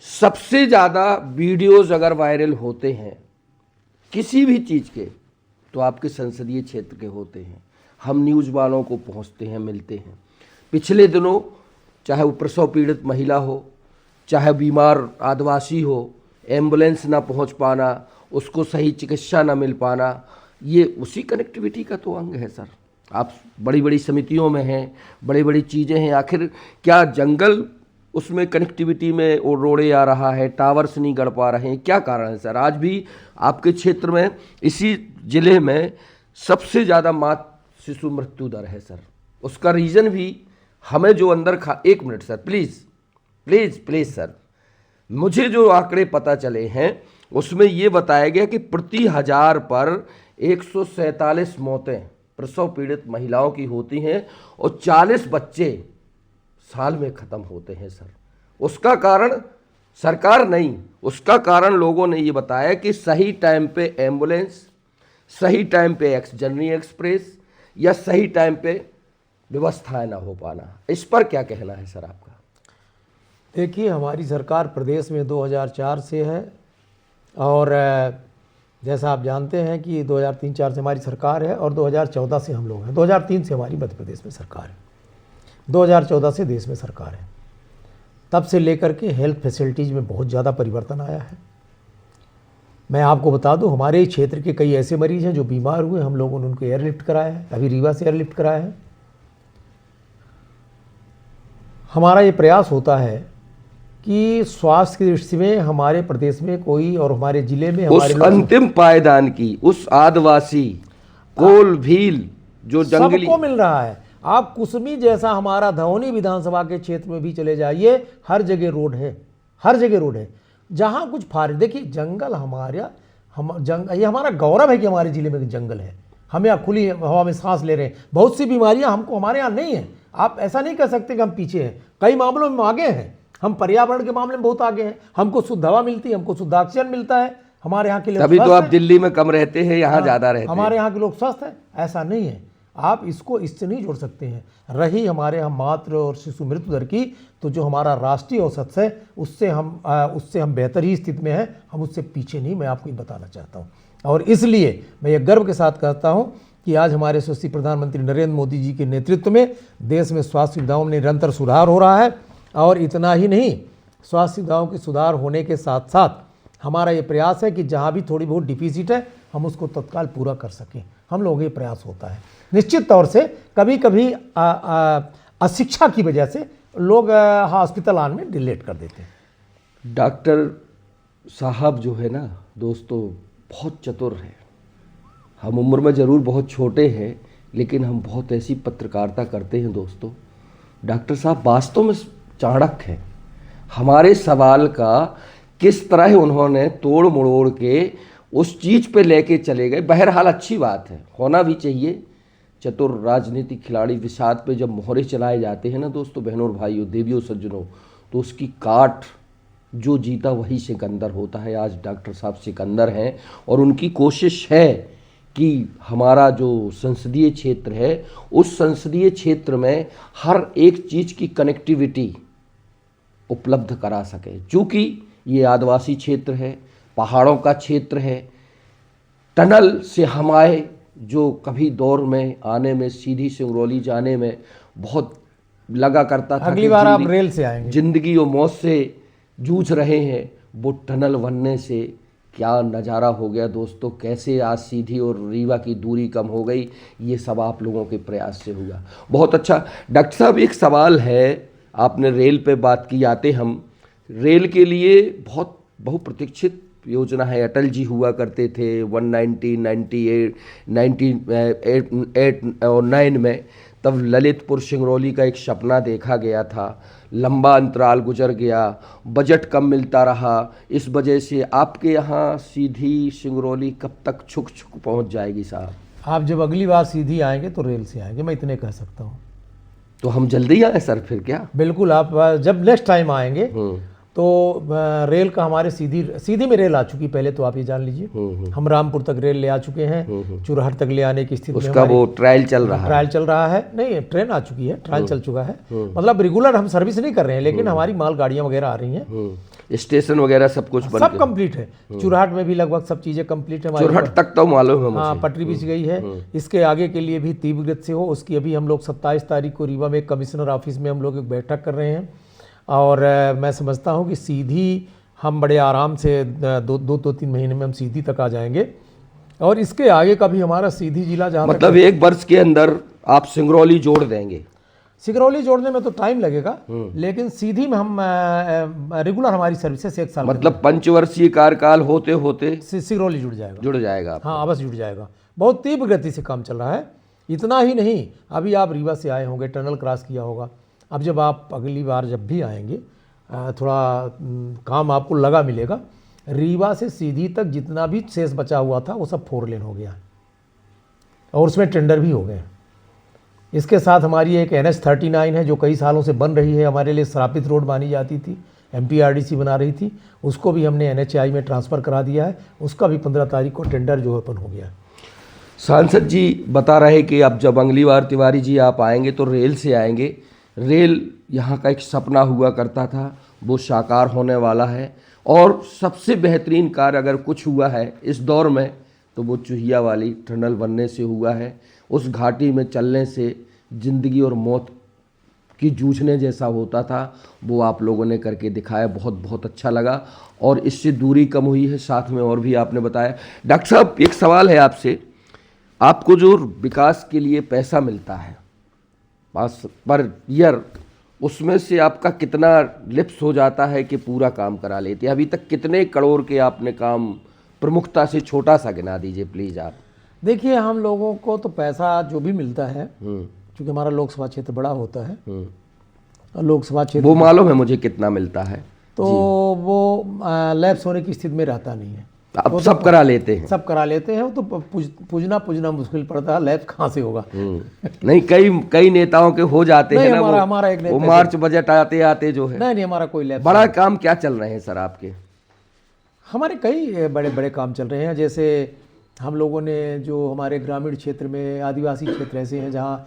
सबसे ज़्यादा वीडियोज़ अगर वायरल होते हैं किसी भी चीज़ के, तो आपके संसदीय क्षेत्र के होते हैं। हम न्यूज़ वालों को पहुंचते हैं, मिलते हैं। पिछले दिनों चाहे वो प्रसव पीड़ित महिला हो, चाहे बीमार आदिवासी हो, एम्बुलेंस ना पहुंच पाना, उसको सही चिकित्सा ना मिल पाना, ये उसी कनेक्टिविटी का तो अंग है सर। आप बड़ी बड़ी समितियों में हैं, बड़ी बड़ी चीज़ें हैं, आखिर क्या जंगल उसमें कनेक्टिविटी में वो रोड़े आ रहा है, टावर्स नहीं गढ़ पा रहे हैं, क्या कारण है सर? आज भी आपके क्षेत्र में, इसी ज़िले में सबसे ज़्यादा मातृ शिशु मृत्यु दर है सर। उसका रीज़न भी हमें जो अंदर एक minute sir, please please please sir, मुझे जो आंकड़े पता चले हैं उसमें ये बताया गया कि प्रति 1000 पर 147 मौतें प्रसव पीड़ित महिलाओं की होती हैं और 40 बच्चे साल में ख़त्म होते हैं सर। उसका कारण सरकार नहीं, उसका कारण लोगों ने ये बताया कि सही टाइम पे एम्बुलेंस, सही टाइम पे एक्स जननी एक्सप्रेस या सही टाइम पे व्यवस्थाएं ना हो पाना। इस पर क्या कहना है सर आपका? देखिए, हमारी सरकार प्रदेश में 2004 से है और जैसा आप जानते हैं कि 2003-04 से हमारी सरकार है और 2014 से हम लोग हैं। 2003 से हमारी मध्य प्रदेश में सरकार है, 2014 से देश में सरकार है। तब से लेकर के हेल्थ फैसिलिटीज़ में बहुत ज़्यादा परिवर्तन आया है। मैं आपको बता दूं, हमारे क्षेत्र के कई ऐसे मरीज़ हैं जो बीमार हुए, हम लोगों ने उनको एयरलिफ्ट कराया है, अभी रीवा से एयरलिफ्ट कराया है। हमारा ये प्रयास होता है कि स्वास्थ्य की दृष्टि में हमारे प्रदेश में कोई और हमारे जिले में उस अंतिम पायदान की, उस आदिवासी कोल भील जो जंगली सबको मिल रहा है। आप कुसमी जैसा हमारा धौनी विधानसभा के क्षेत्र में भी चले जाइए, हर जगह रोड है, हर जगह रोड है। जहाँ कुछ देखिए जंगल ये हमारा गौरव है कि हमारे जिले में जंगल है। हम यहाँ खुली हवा में सांस ले रहे हैं। बहुत सी बीमारियाँ हमारे यहाँ नहीं है। आप ऐसा नहीं कह सकते कि हम पीछे हैं, कई मामलों में आगे हैं। हम पर्यावरण के मामले में बहुत आगे हैं। हमको शुद्ध हवा मिलती है, हमको शुद्ध ऑक्सीजन मिलता है। हमारे यहाँ के लोग तभी तो आप दिल्ली में कम रहते हैं, यहाँ ज़्यादा रहते हैं। हमारे यहाँ के लोग स्वस्थ हैं, ऐसा नहीं है। आप इसको इससे नहीं जोड़ सकते हैं। रही हमारे यहाँ मातृ और शिशु मृत्यु दर की, तो जो हमारा राष्ट्रीय औसत है उससे हम बेहतर ही स्थिति में हैं, हम उससे पीछे नहीं। मैं आपको ये बताना चाहता हूँ और इसलिए मैं ये गर्व के साथ कहता हूँ कि आज हमारे यशस्वी प्रधानमंत्री नरेंद्र मोदी जी के नेतृत्व में देश में स्वास्थ्य सुविधाओं में निरंतर सुधार हो रहा है। और इतना ही नहीं, स्वास्थ्य सुविधाओं के सुधार होने के साथ साथ हमारा ये प्रयास है कि जहाँ भी थोड़ी बहुत डिफिसिट है हम उसको तत्काल पूरा कर सकें। हम लोगों का ये प्रयास होता है। निश्चित तौर से कभी कभी अशिक्षा की वजह से लोग हॉस्पिटल आने में डिलेट कर देते हैं। डॉक्टर साहब जो है ना दोस्तों, बहुत चतुर है। हम उम्र में ज़रूर बहुत छोटे हैं, लेकिन हम बहुत ऐसी पत्रकारिता करते हैं दोस्तों। डॉक्टर साहब वास्तव में चाणक्य हैं। हमारे सवाल का किस तरह उन्होंने तोड़ मड़ोड़ के उस चीज़ पे लेके चले गए। बहरहाल अच्छी बात है, होना भी चाहिए। चतुर राजनीतिक खिलाड़ी विषाद पे जब मोहरे चलाए जाते हैं ना दोस्तों, बहनों और भाइयों, देवियों सज्जनों, तो उसकी काट जो जीता वही सिकंदर होता है। आज डॉक्टर साहब सिकंदर हैं और उनकी कोशिश है कि हमारा जो संसदीय क्षेत्र है उस संसदीय क्षेत्र में हर एक चीज़ की कनेक्टिविटी उपलब्ध करा सके। चूँकि ये आदिवासी क्षेत्र है, पहाड़ों का क्षेत्र है, टनल से हमारे जो कभी दौर में आने में, सीधी सिंगरौली जाने में बहुत लगा करता था। अगली बार आप रेल से आएंगे। जिंदगी और मौत से जूझ रहे हैं, वो टनल बनने से क्या नज़ारा हो गया दोस्तों। कैसे आज सीधी और रीवा की दूरी कम हो गई, ये सब आप लोगों के प्रयास से हुआ। बहुत अच्छा। डॉक्टर साहब एक सवाल है, आपने रेल पे बात की, आते हम रेल के लिए बहुत बहुप्रतीक्षित योजना है। अटल जी हुआ करते थे 1998, 1998 और 9 में, तब ललितपुर सिंगरौली का एक सपना देखा गया था। लंबा अंतराल गुजर गया, बजट कम मिलता रहा। इस वजह से आपके यहाँ सीधी सिंगरौली कब तक छुक छुक पहुँच जाएगी साहब? आप जब अगली बार सीधी आएंगे तो रेल से आएंगे, मैं इतने कह सकता हूँ। तो हम जल्दी आए सर फिर क्या? बिल्कुल, आप जब नेक्स्ट टाइम आएंगे तो रेल का हमारे सीधी में रेल आ चुकी, पहले तो आप ये जान लीजिए। हम रामपुर तक रेल ले आ चुके हैं, चुरहट तक ले आने की स्थिति उसका वो ट्रायल चल रहा है। ट्रायल चल रहा है, नहीं ट्रेन आ चुकी है, ट्रायल चल चुका है। मतलब रेगुलर हम सर्विस नहीं कर रहे हैं, लेकिन हमारी मालगाड़ियाँ वगैरह आ रही हैं। स्टेशन वगैरह सब कुछ बन सब कंप्लीट है। चुरहट में भी लगभग सब चीज़ें कंप्लीट है। चुरहट तक तो मालूम है मुझे। हाँ, पटरी बिछ गई है। इसके आगे के लिए भी तीव्र गति से हो, उसकी अभी हम लोग 27 तारीख को रीवा में कमिश्नर ऑफिस में हम लोग एक बैठक कर रहे हैं। और मैं समझता हूँ कि सीधी हम बड़े आराम से 2-3 महीने में हम सीधी तक आ जाएंगे। और इसके आगे का भी हमारा सीधी जिला जहाँ मतलब 1 वर्ष के अंदर आप सिंगरौली जोड़ देंगे? सिंगरौली जोड़ने में तो टाइम लगेगा, लेकिन सीधी में हम रेगुलर हमारी सर्विसेज 1 साल, मतलब पंचवर्षीय कार्यकाल होते होते सिंगरौली जुड़ जाएगा। आपका। हाँ, अवश्य जुड़ जाएगा। बहुत तीव्र गति से काम चल रहा है। इतना ही नहीं, अभी आप रीवा से आए होंगे, टनल क्रॉस किया होगा। अब जब आप अगली बार जब भी आएंगे थोड़ा काम आपको लगा मिलेगा। रीवा से सीधी तक जितना भी शेष बचा हुआ था वो सब 4 लेन हो गया और उसमें टेंडर भी हो गए। इसके साथ हमारी एक NH39 है जो कई सालों से बन रही है, हमारे लिए श्रापित रोड मानी जाती थी, MPRDC बना रही थी, उसको भी हमने NHAI में ट्रांसफ़र करा दिया है। उसका भी 15 तारीख को टेंडर जो ओपन हो गया। सांसद जी बता रहे कि अब जब अगली बार तिवारी जी आप आएंगे तो रेल से आएंगे। रेल यहाँ का एक सपना हुआ करता था, वो साकार होने वाला है और सबसे बेहतरीन कार्य अगर कुछ हुआ है इस दौर में तो वो चुहिया वाली टनल बनने से हुआ है। उस घाटी में चलने से ज़िंदगी और मौत की जूझने जैसा होता था, वो आप लोगों ने करके दिखाया, बहुत बहुत अच्छा लगा और इससे दूरी कम हुई है। साथ में और भी आपने बताया। डॉक्टर साहब एक सवाल है आपसे, आपको जो विकास के लिए पैसा मिलता है पर ईयर, उसमें से आपका कितना लिप्स हो जाता है कि पूरा काम करा लेते हैं? अभी तक कितने करोड़ के आपने काम प्रमुखता से छोटा सा गिना दीजिए प्लीज़ आप। देखिए, हम लोगों को तो पैसा जो भी मिलता है, क्योंकि हमारा लोकसभा क्षेत्र बड़ा होता है, लोकसभा क्षेत्र वो मालूम है मुझे कितना मिलता है, तो वो लैप्स होने की स्थिति में रहता नहीं है। आप सब करा लेते हैं? सब करा लेते हैं, तो पूजना मुश्किल पड़ता है, लैप्स कहाँ से होगा। नहीं, कई नेताओं के हो जाते हैं ना, हमारा एक वो मार्च बजट आते आते जो है। नहीं, हमारा कोई लैप्स। बड़ा काम क्या चल रहे हैं सर आपके? हमारे कई बड़े बड़े काम चल रहे हैं। जैसे हम लोगों ने जो हमारे ग्रामीण क्षेत्र में आदिवासी क्षेत्र ऐसे हैं जहाँ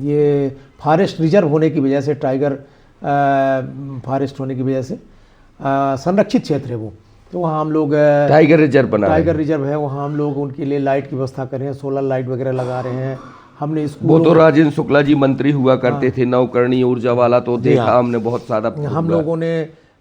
ये फॉरेस्ट रिजर्व होने की वजह से, टाइगर फॉरेस्ट होने की वजह से संरक्षित क्षेत्र है वो, तो वहाँ हम लोग टाइगर रिजर्व बना, टाइगर रिजर्व है, वहाँ हम लोग उनके लिए लाइट की व्यवस्था कर रहे हैं, सोलर लाइट वगैरह लगा रहे हैं। हमने वो तो राजेंद्र शुक्ला जी मंत्री हुआ करते थे, नवकरणीय ऊर्जा वाला, तो देखा हमने बहुत सारा। हम लोगों ने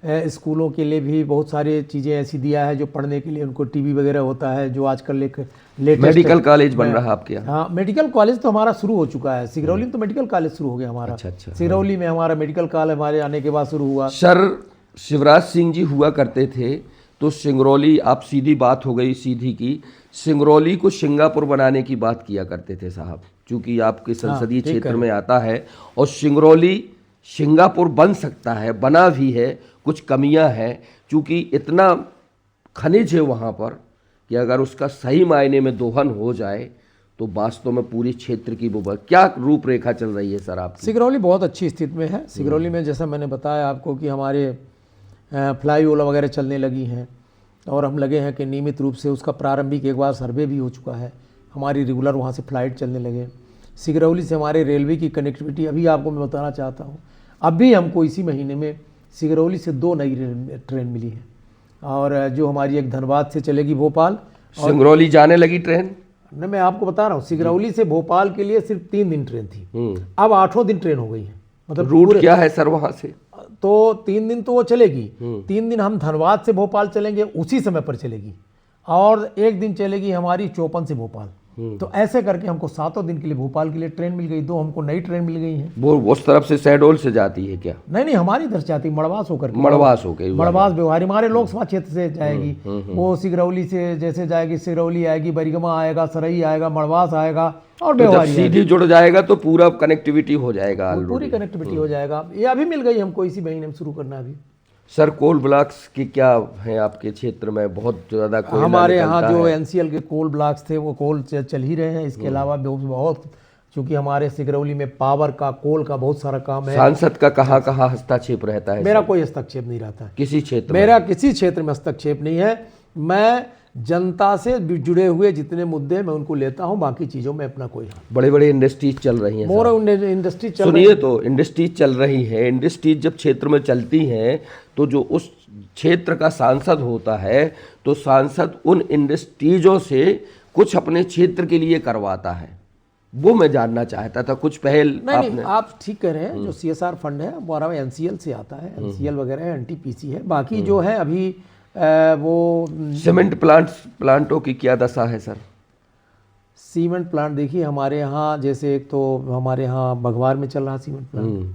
स्कूलों के लिए भी बहुत सारी चीज़ें ऐसी दिया है जो पढ़ने के लिए उनको टीवी वगैरह होता है, जो आजकल लेटेस्ट मेडिकल कॉलेज बन रहा है आपके यहाँ? हाँ, मेडिकल कॉलेज तो हमारा शुरू हो चुका है। सिगरौली में तो मेडिकल कॉलेज शुरू हो गया हमारा। अच्छा। सिगरौली में हमारा मेडिकल कॉलेज हमारे आने के बाद शुरू हुआ। सर शिवराज सिंह जी हुआ करते थे, तो सिंगरौली, आप सीधी बात हो गई सीधी की, सिंगरौली को सिंगापुर बनाने की बात किया करते थे साहब, चूँकि आपके संसदीय क्षेत्र में आता है, और सिंगरौली सिंगापुर बन सकता है, बना भी है। कुछ कमियां हैं, चूँकि इतना खनिज है वहाँ पर कि अगर उसका सही मायने में दोहन हो जाए तो वास्तव में पूरी क्षेत्र की वो क्या रूपरेखा चल रही है सर आपकी? सिगरौली बहुत अच्छी स्थिति में है। सिगरौली में जैसा मैंने बताया आपको कि हमारे फ्लाई ओवर वगैरह चलने लगी हैं और हम लगे हैं कि नियमित रूप से उसका प्रारंभिक एक बार सर्वे भी हो चुका है, हमारी रेगुलर वहाँ से फ्लाइट चलने लगे। सिगरौली से हमारे रेलवे की कनेक्टिविटी अभी आपको मैं बताना चाहता हूँ, अभी हमको इसी महीने में सिगरौली से 2 नई ट्रेन मिली है, और जो हमारी एक धनबाद से चलेगी भोपाल। सिंगरौली जाने लगी ट्रेन? नहीं, मैं आपको बता रहा हूँ, सिगरौली से भोपाल के लिए सिर्फ 3 दिन ट्रेन थी, अब 8 दिन ट्रेन हो गई है। मतलब रूट क्या है सर वहाँ से? तो 3 दिन तो वो चलेगी, 3 दिन हम धनबाद से भोपाल चलेंगे, उसी समय पर चलेगी, और 1 दिन चलेगी हमारी चौपन से भोपाल। तो ऐसे करके हमको 7 दिन के लिए भोपाल के लिए ट्रेन मिल गई, 2 हमको नई ट्रेन मिल गई हैं। वो उस तरफ से शहडोल से जाती है क्या? नहीं, हमारी इधर से जाती, मड़वास होकर, मड़वास हो गई, मड़वास व्यवहारी हमारे लोकसभा क्षेत्र से जाएगी। वो सिगरौली से जैसे जाएगी, सिगरौली आएगी, बरिगमा आएगा, सरई आएगा, मड़वास आएगा और व्यवहारी सीधी जुड़ जाएगा तो पूरा कनेक्टिविटी हो जाएगा, पूरी कनेक्टिविटी हो जाएगा। ये अभी मिल गई हमको, इसी महीने में शुरू करना। अभी सर कोल ब्लॉक्स की क्या है आपके क्षेत्र में? बहुत ज़्यादा कोयला हमारे यहाँ जो NCL के कोल ब्लॉक्स थे वो कोल चल ही रहे हैं। इसके अलावा बहुत, चूँकि हमारे सिगरौली में पावर का, कोल का बहुत सारा काम है। सांसद का कहाँ हस्तक्षेप रहता है? मेरा कोई हस्तक्षेप नहीं रहता है किसी क्षेत्र, मेरा किसी क्षेत्र में हस्तक्षेप नहीं है। मैं जनता से जुड़े हुए जितने मुद्दे मैं उनको लेता हूं, बाकी चीज़ों में अपना कोई। बड़े बड़े इंडस्ट्रीज चल रही हैं, मोर इंडस्ट्रीज चल सुनिए, तो इंडस्ट्रीज चल रही है। इंडस्ट्रीज जब क्षेत्र में चलती हैं तो जो उस क्षेत्र का सांसद होता है तो सांसद उन इंडस्ट्रीजों से कुछ अपने क्षेत्र के लिए करवाता है। वो मैं जानना चाहता था, कुछ पहल नहीं, आप ठीक कह रहे हैं। जो CSR फंड है वो NCL से आता है, NCL वगैरह है, NTPC है। बाकी जो है अभी वो सीमेंट प्लांटों की क्या दशा है सर? सीमेंट प्लांट देखिए हमारे यहाँ, जैसे एक तो हमारे यहाँ बघवार में चल रहा सीमेंट प्लांट,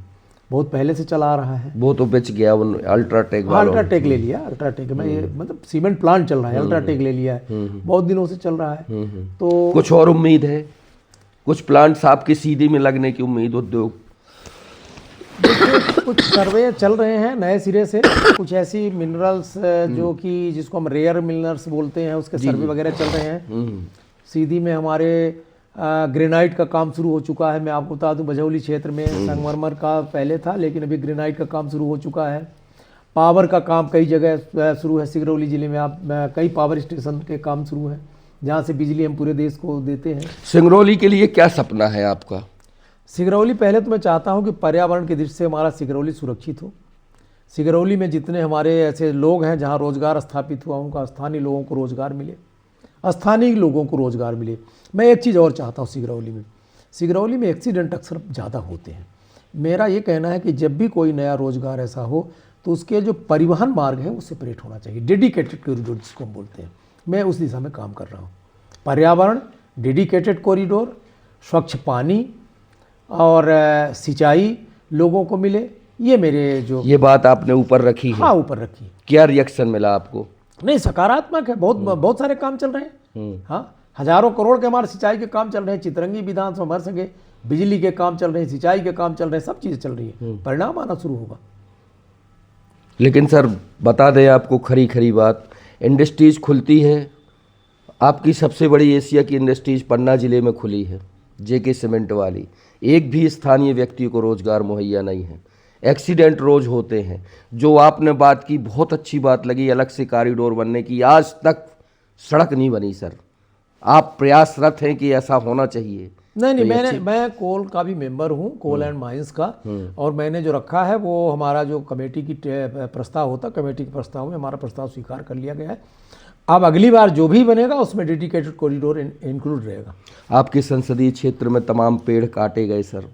बहुत पहले से चला आ रहा है। वो तो बेच गया अल्ट्राटेक वालों। अल्ट्राटेक ले लिया, अल्ट्राटेक में ये मतलब सीमेंट प्लांट चल रहा है, अल्ट्राटेक ले लिया है, बहुत दिनों से चल रहा है। तो कुछ और उम्मीद है? कुछ प्लांट्स आपके सीधी में लगने की उम्मीद? उद्योग देखिए कुछ सर्वे चल रहे हैं नए सिरे से, कुछ ऐसी मिनरल्स जो कि जिसको हम रेयर मिनरल्स बोलते हैं, उसके सर्वे वगैरह चल रहे हैं। सीधी में हमारे ग्रेनाइट का काम शुरू हो चुका है। मैं आपको बता दूं भजौली क्षेत्र में संगमरमर का पहले था, लेकिन अभी ग्रेनाइट का काम शुरू हो चुका है। पावर का काम कई जगह शुरू है। सिगरौली ज़िले में आप कई पावर स्टेशन के काम शुरू है, जहाँ से बिजली हम पूरे देश को देते हैं। सिंगरौली के लिए क्या सपना है आपका? सिगरौली, पहले तो मैं चाहता हूं कि पर्यावरण की दृष्टि से हमारा सिगरौली सुरक्षित हो। सिगरौली में जितने हमारे ऐसे लोग हैं जहां रोज़गार स्थापित हुआ, उनका स्थानीय लोगों को रोज़गार मिले, स्थानीय लोगों को रोज़गार मिले। मैं एक चीज़ और चाहता हूं सिगरौली में एक्सीडेंट अक्सर ज़्यादा होते हैं। मेरा ये कहना है कि जब भी कोई नया रोज़गार ऐसा हो तो उसके जो परिवहन मार्ग है वो सेपरेट होना चाहिए, डेडिकेटेड कॉरिडोर जिसको हम बोलते हैं। मैं उस दिशा में काम कर रहा हूँ। पर्यावरण, डेडिकेटेड कॉरिडोर, स्वच्छ पानी और सिंचाई लोगों को मिले, ये मेरे जो ये बात आपने ऊपर रखी है। हाँ, ऊपर रखी। क्या रिएक्शन मिला आपको? नहीं, सकारात्मक है। बहुत सारे काम चल रहे हैं। हाँ, हजारों करोड़ के हमारे सिंचाई के काम चल रहे हैं। चितरंगी विधानसभा भर सके, बिजली के काम चल रहे हैं, सिंचाई के काम चल रहे हैं, सब चीज़ें चल रही है। परिणाम आना शुरू होगा। लेकिन सर बता दें आपको खरी खरी बात, इंडस्ट्रीज़ खुलती है। आपकी सबसे बड़ी एशिया की इंडस्ट्रीज़ पन्ना ज़िले में खुली है, जेके सीमेंट वाली। एक भी स्थानीय व्यक्ति को रोज़गार मुहैया नहीं है। एक्सीडेंट रोज़ होते हैं। जो आपने बात की, बहुत अच्छी बात लगी अलग से कॉरिडोर बनने की। आज तक सड़क नहीं बनी सर। आप प्रयासरत हैं कि ऐसा होना चाहिए? नहीं, मैं कोल का भी मेंबर हूँ, कोल एंड माइंस का। और मैंने जो रखा है वो हमारा जो कमेटी की प्रस्ताव होता, कमेटी के प्रस्ताव में हमारा प्रस्ताव स्वीकार कर लिया गया है। अब अगली बार जो भी बनेगा उसमें डेडिकेटेड कॉरिडोर इंक्लूड रहेगा। आपके संसदीय क्षेत्र में तमाम पेड़ काटे गए सर।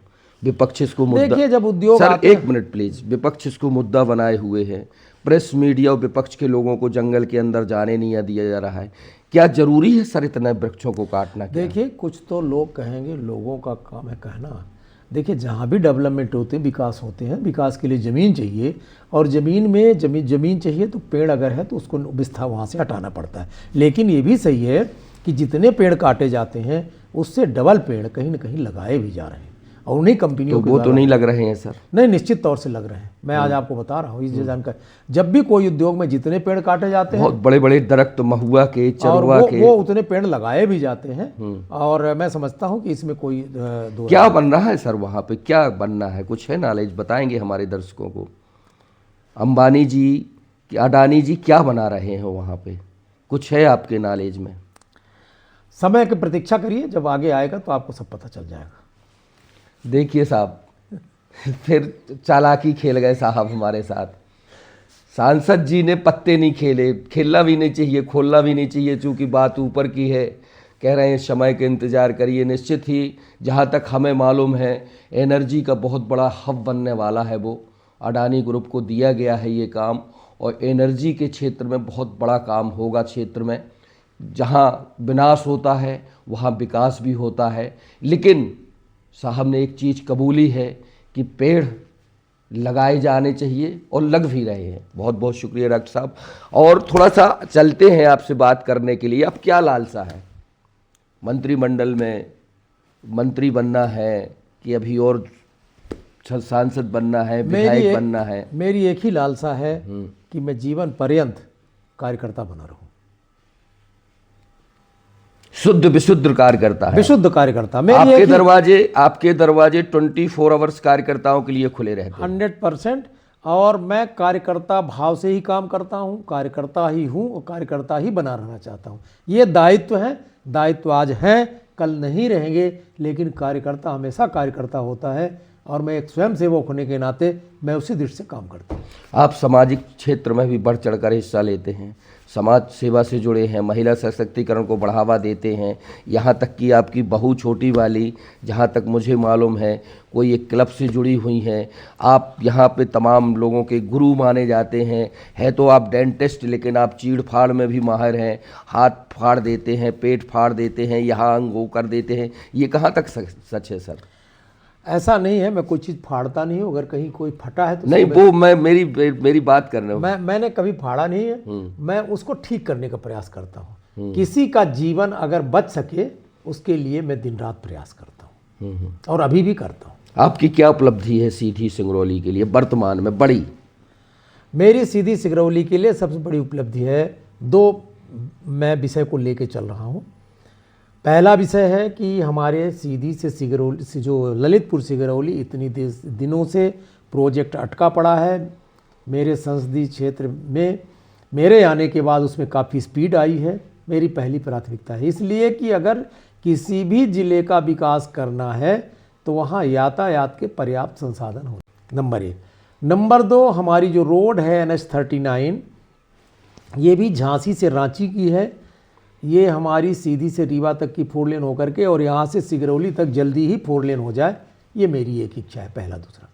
विपक्ष इसको मुद्दा, देखिए जब उद्योग सर एक मिनट प्लीज, विपक्ष इसको मुद्दा बनाए हुए है। प्रेस मीडिया और विपक्ष के लोगों को जंगल के अंदर जाने नहीं दिया जा रहा है। क्या जरूरी है सर इतने वृक्षों को काटना? देखिए कुछ तो लोग कहेंगे, लोगों का काम है कहना। देखिए जहाँ भी डेवलपमेंट होते हैं, विकास होते हैं, विकास के लिए ज़मीन चाहिए, और ज़मीन में ज़मीन चाहिए तो पेड़ अगर है तो उसको विस्तार वहाँ से हटाना पड़ता है। लेकिन ये भी सही है कि जितने पेड़ काटे जाते हैं उससे डबल पेड़ कहीं ना कहीं लगाए भी जा रहे हैं, और उन्हीं कंपनियों तो वो तो नहीं लग रहे हैं सर? नहीं, निश्चित तौर से लग रहे हैं। मैं आज आपको बता रहा हूँ इस जानकारी। जब भी कोई उद्योग में जितने पेड़ काटे जाते हैं, बहुत बड़े बड़े दरख्त, महुआ के, चरुआ के, वो उतने पेड़ लगाए भी जाते हैं। और मैं समझता हूँ कि इसमें कोई दो क्या बन रहा है सर वहाँ पे? क्या बनना है? कुछ है नॉलेज? बताएंगे हमारे दर्शकों को। अंबानी जी, अडानी जी क्या बना रहे हैं वहाँ पे? कुछ है आपके नॉलेज में? समय की प्रतीक्षा करिए, जब आगे आएगा तो आपको सब पता चल जाएगा। देखिए साहब, फिर चालाकी खेल गए साहब हमारे साथ। सांसद जी ने पत्ते नहीं खेले। खेलना भी नहीं चाहिए, खोलना भी नहीं चाहिए, चूँकि बात ऊपर की है। कह रहे हैं समय के इंतज़ार करिए। निश्चित ही जहाँ तक हमें मालूम है, एनर्जी का बहुत बड़ा हब बनने वाला है वो। अडानी ग्रुप को दिया गया है ये काम, और एनर्जी के क्षेत्र में बहुत बड़ा काम होगा। क्षेत्र में जहाँ विनाश होता है वहाँ विकास भी होता है। लेकिन साहब ने एक चीज़ कबूली है कि पेड़ लगाए जाने चाहिए, और लग भी रहे हैं। बहुत बहुत शुक्रिया डॉक्टर साहब। और थोड़ा सा चलते हैं आपसे बात करने के लिए। अब क्या लालसा है? मंत्रिमंडल में मंत्री बनना है कि अभी और सांसद बनना है, विधायक बनना है? मेरी एक ही लालसा है कि मैं जीवन पर्यंत कार्यकर्ता बना रहूं। शुद्ध विशुद्ध कार्यकर्ता है। विशुद्ध कार्यकर्ता। आपके दरवाजे 24 आवर्स कार्यकर्ताओं के लिए खुले रहते हैं। 100%। और मैं कार्यकर्ता भाव से ही काम करता हूं, कार्यकर्ता ही हूं और कार्यकर्ता ही बना रहना चाहता हूं। ये दायित्व है। दायित्व आज हैं, कल नहीं रहेंगे, लेकिन कार्यकर्ता हमेशा कार्यकर्ता होता है, और मैं एक स्वयंसेवक होने के नाते मैं उसी दृष्टि से काम करता हूँ। आप सामाजिक क्षेत्र में भी बढ़ चढ़कर हिस्सा लेते हैं, समाज सेवा से जुड़े हैं, महिला सशक्तिकरण को बढ़ावा देते हैं। यहाँ तक कि आपकी बहू छोटी वाली, जहाँ तक मुझे मालूम है, कोई एक क्लब से जुड़ी हुई हैं। आप यहाँ पे तमाम लोगों के गुरु माने जाते हैं। है तो आप डेंटिस्ट, लेकिन आप चीड़ फाड़ में भी माहिर हैं। हाथ फाड़ देते हैं, पेट फाड़ देते हैं, यहाँ अंग वो कर देते हैं। ये कहाँ तक सच है सर? ऐसा नहीं है, मैं कोई चीज़ फाड़ता नहीं हूँ। अगर कहीं कोई फटा है तो नहीं, वो मैं मेरी बात कर रहा हूँ। मैंने कभी फाड़ा नहीं है। मैं उसको ठीक करने का प्रयास करता हूँ। किसी का जीवन अगर बच सके उसके लिए मैं दिन रात प्रयास करता हूँ, और अभी भी करता हूँ। आपकी क्या उपलब्धि है सीधी सिंगरौली के लिए वर्तमान में बड़ी? मेरी सीधी सिंगरौली के लिए सबसे बड़ी उपलब्धि है, दो मैं विषय को लेके चल रहा हूँ। पहला विषय है कि हमारे सीधी से सिंगरौली से जो ललितपुर सिंगरौली इतनी दिनों से प्रोजेक्ट अटका पड़ा है, मेरे संसदीय क्षेत्र में मेरे आने के बाद उसमें काफ़ी स्पीड आई है। मेरी पहली प्राथमिकता है, इसलिए कि अगर किसी भी ज़िले का विकास करना है तो वहाँ यातायात के पर्याप्त संसाधन हो, नंबर 1। नंबर 2, हमारी जो रोड है NH39, ये भी झांसी से रांची की है। ये हमारी सीधी से रीवा तक की 4 लेन होकर के और यहाँ से सिंगरौली तक जल्दी ही 4 लेन हो जाए, ये मेरी एक इच्छा है, पहला। दूसरा,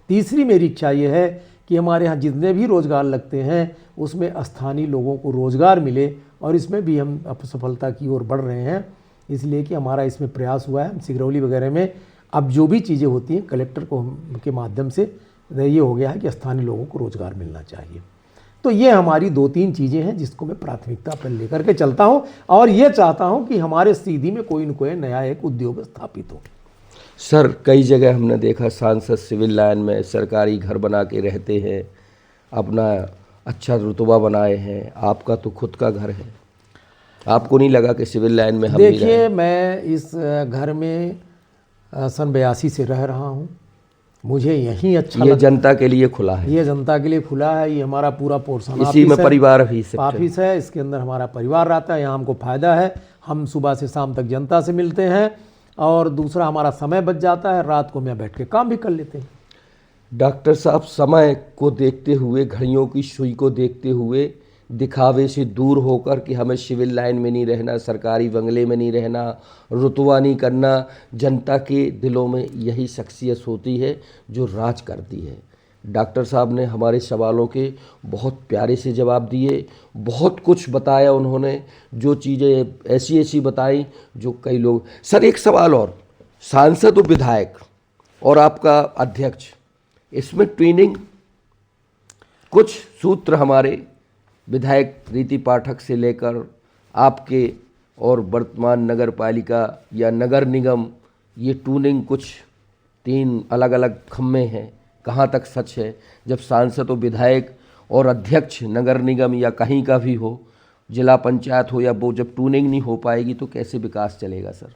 तीसरी मेरी इच्छा ये है कि हमारे यहाँ जितने भी रोज़गार लगते हैं उसमें स्थानीय लोगों को रोज़गार मिले, और इसमें भी हम सफलता की ओर बढ़ रहे हैं, इसलिए कि हमारा इसमें प्रयास हुआ है। सिंगरौली वगैरह में अब जो भी चीज़ें होती हैं कलेक्टर को के माध्यम से ये हो गया है कि स्थानीय लोगों को रोज़गार मिलना चाहिए। तो ये हमारी 2-3 चीज़ें हैं जिसको मैं प्राथमिकता पर लेकर के चलता हूँ, और ये चाहता हूँ कि हमारे सीधी में कोई न कोई नया एक उद्योग स्थापित हो। सर, कई जगह हमने देखा सांसद सिविल लाइन में सरकारी घर बना के रहते हैं, अपना अच्छा रुतबा बनाए हैं। आपका तो खुद का घर है, आपको नहीं लगा कि सिविल लाइन में हम भी रहें? देखिए, मैं इस घर में सन 82 से रह रहा हूँ, मुझे यहीं अच्छा ये जनता के लिए खुला है, ये जनता के लिए खुला है। ये हमारा पूरा पोर्शन इसी में परिवार भी ऑफिस है, इसके अंदर हमारा परिवार रहता है, यहाँ हमको फ़ायदा है। हम सुबह से शाम तक जनता से मिलते हैं, और दूसरा हमारा समय बच जाता है, रात को मैं बैठ के काम भी कर लेते हैं। डॉक्टर साहब, समय को देखते हुए, घड़ियों की सुई को देखते हुए, दिखावे से दूर होकर कि हमें सिविल लाइन में नहीं रहना, सरकारी बंगले में नहीं रहना, रुतबा नहीं करना, जनता के दिलों में यही शख्सियत होती है जो राज करती है। डॉक्टर साहब ने हमारे सवालों के बहुत प्यारे से जवाब दिए, बहुत कुछ बताया उन्होंने, जो चीज़ें ऐसी ऐसी बताई जो कई लोग। सर, एक सवाल और, सांसद और विधायक और आपका अध्यक्ष, इसमें ट्रेनिंग, कुछ सूत्र हमारे विधायक रीति पाठक से लेकर आपके और वर्तमान नगर पालिका या नगर निगम, ये ट्यूनिंग कुछ 3 अलग अलग खम्मे हैं, कहाँ तक सच है? जब सांसद और विधायक और अध्यक्ष नगर निगम या कहीं का भी हो, जिला पंचायत हो या वो, जब ट्यूनिंग नहीं हो पाएगी तो कैसे विकास चलेगा सर?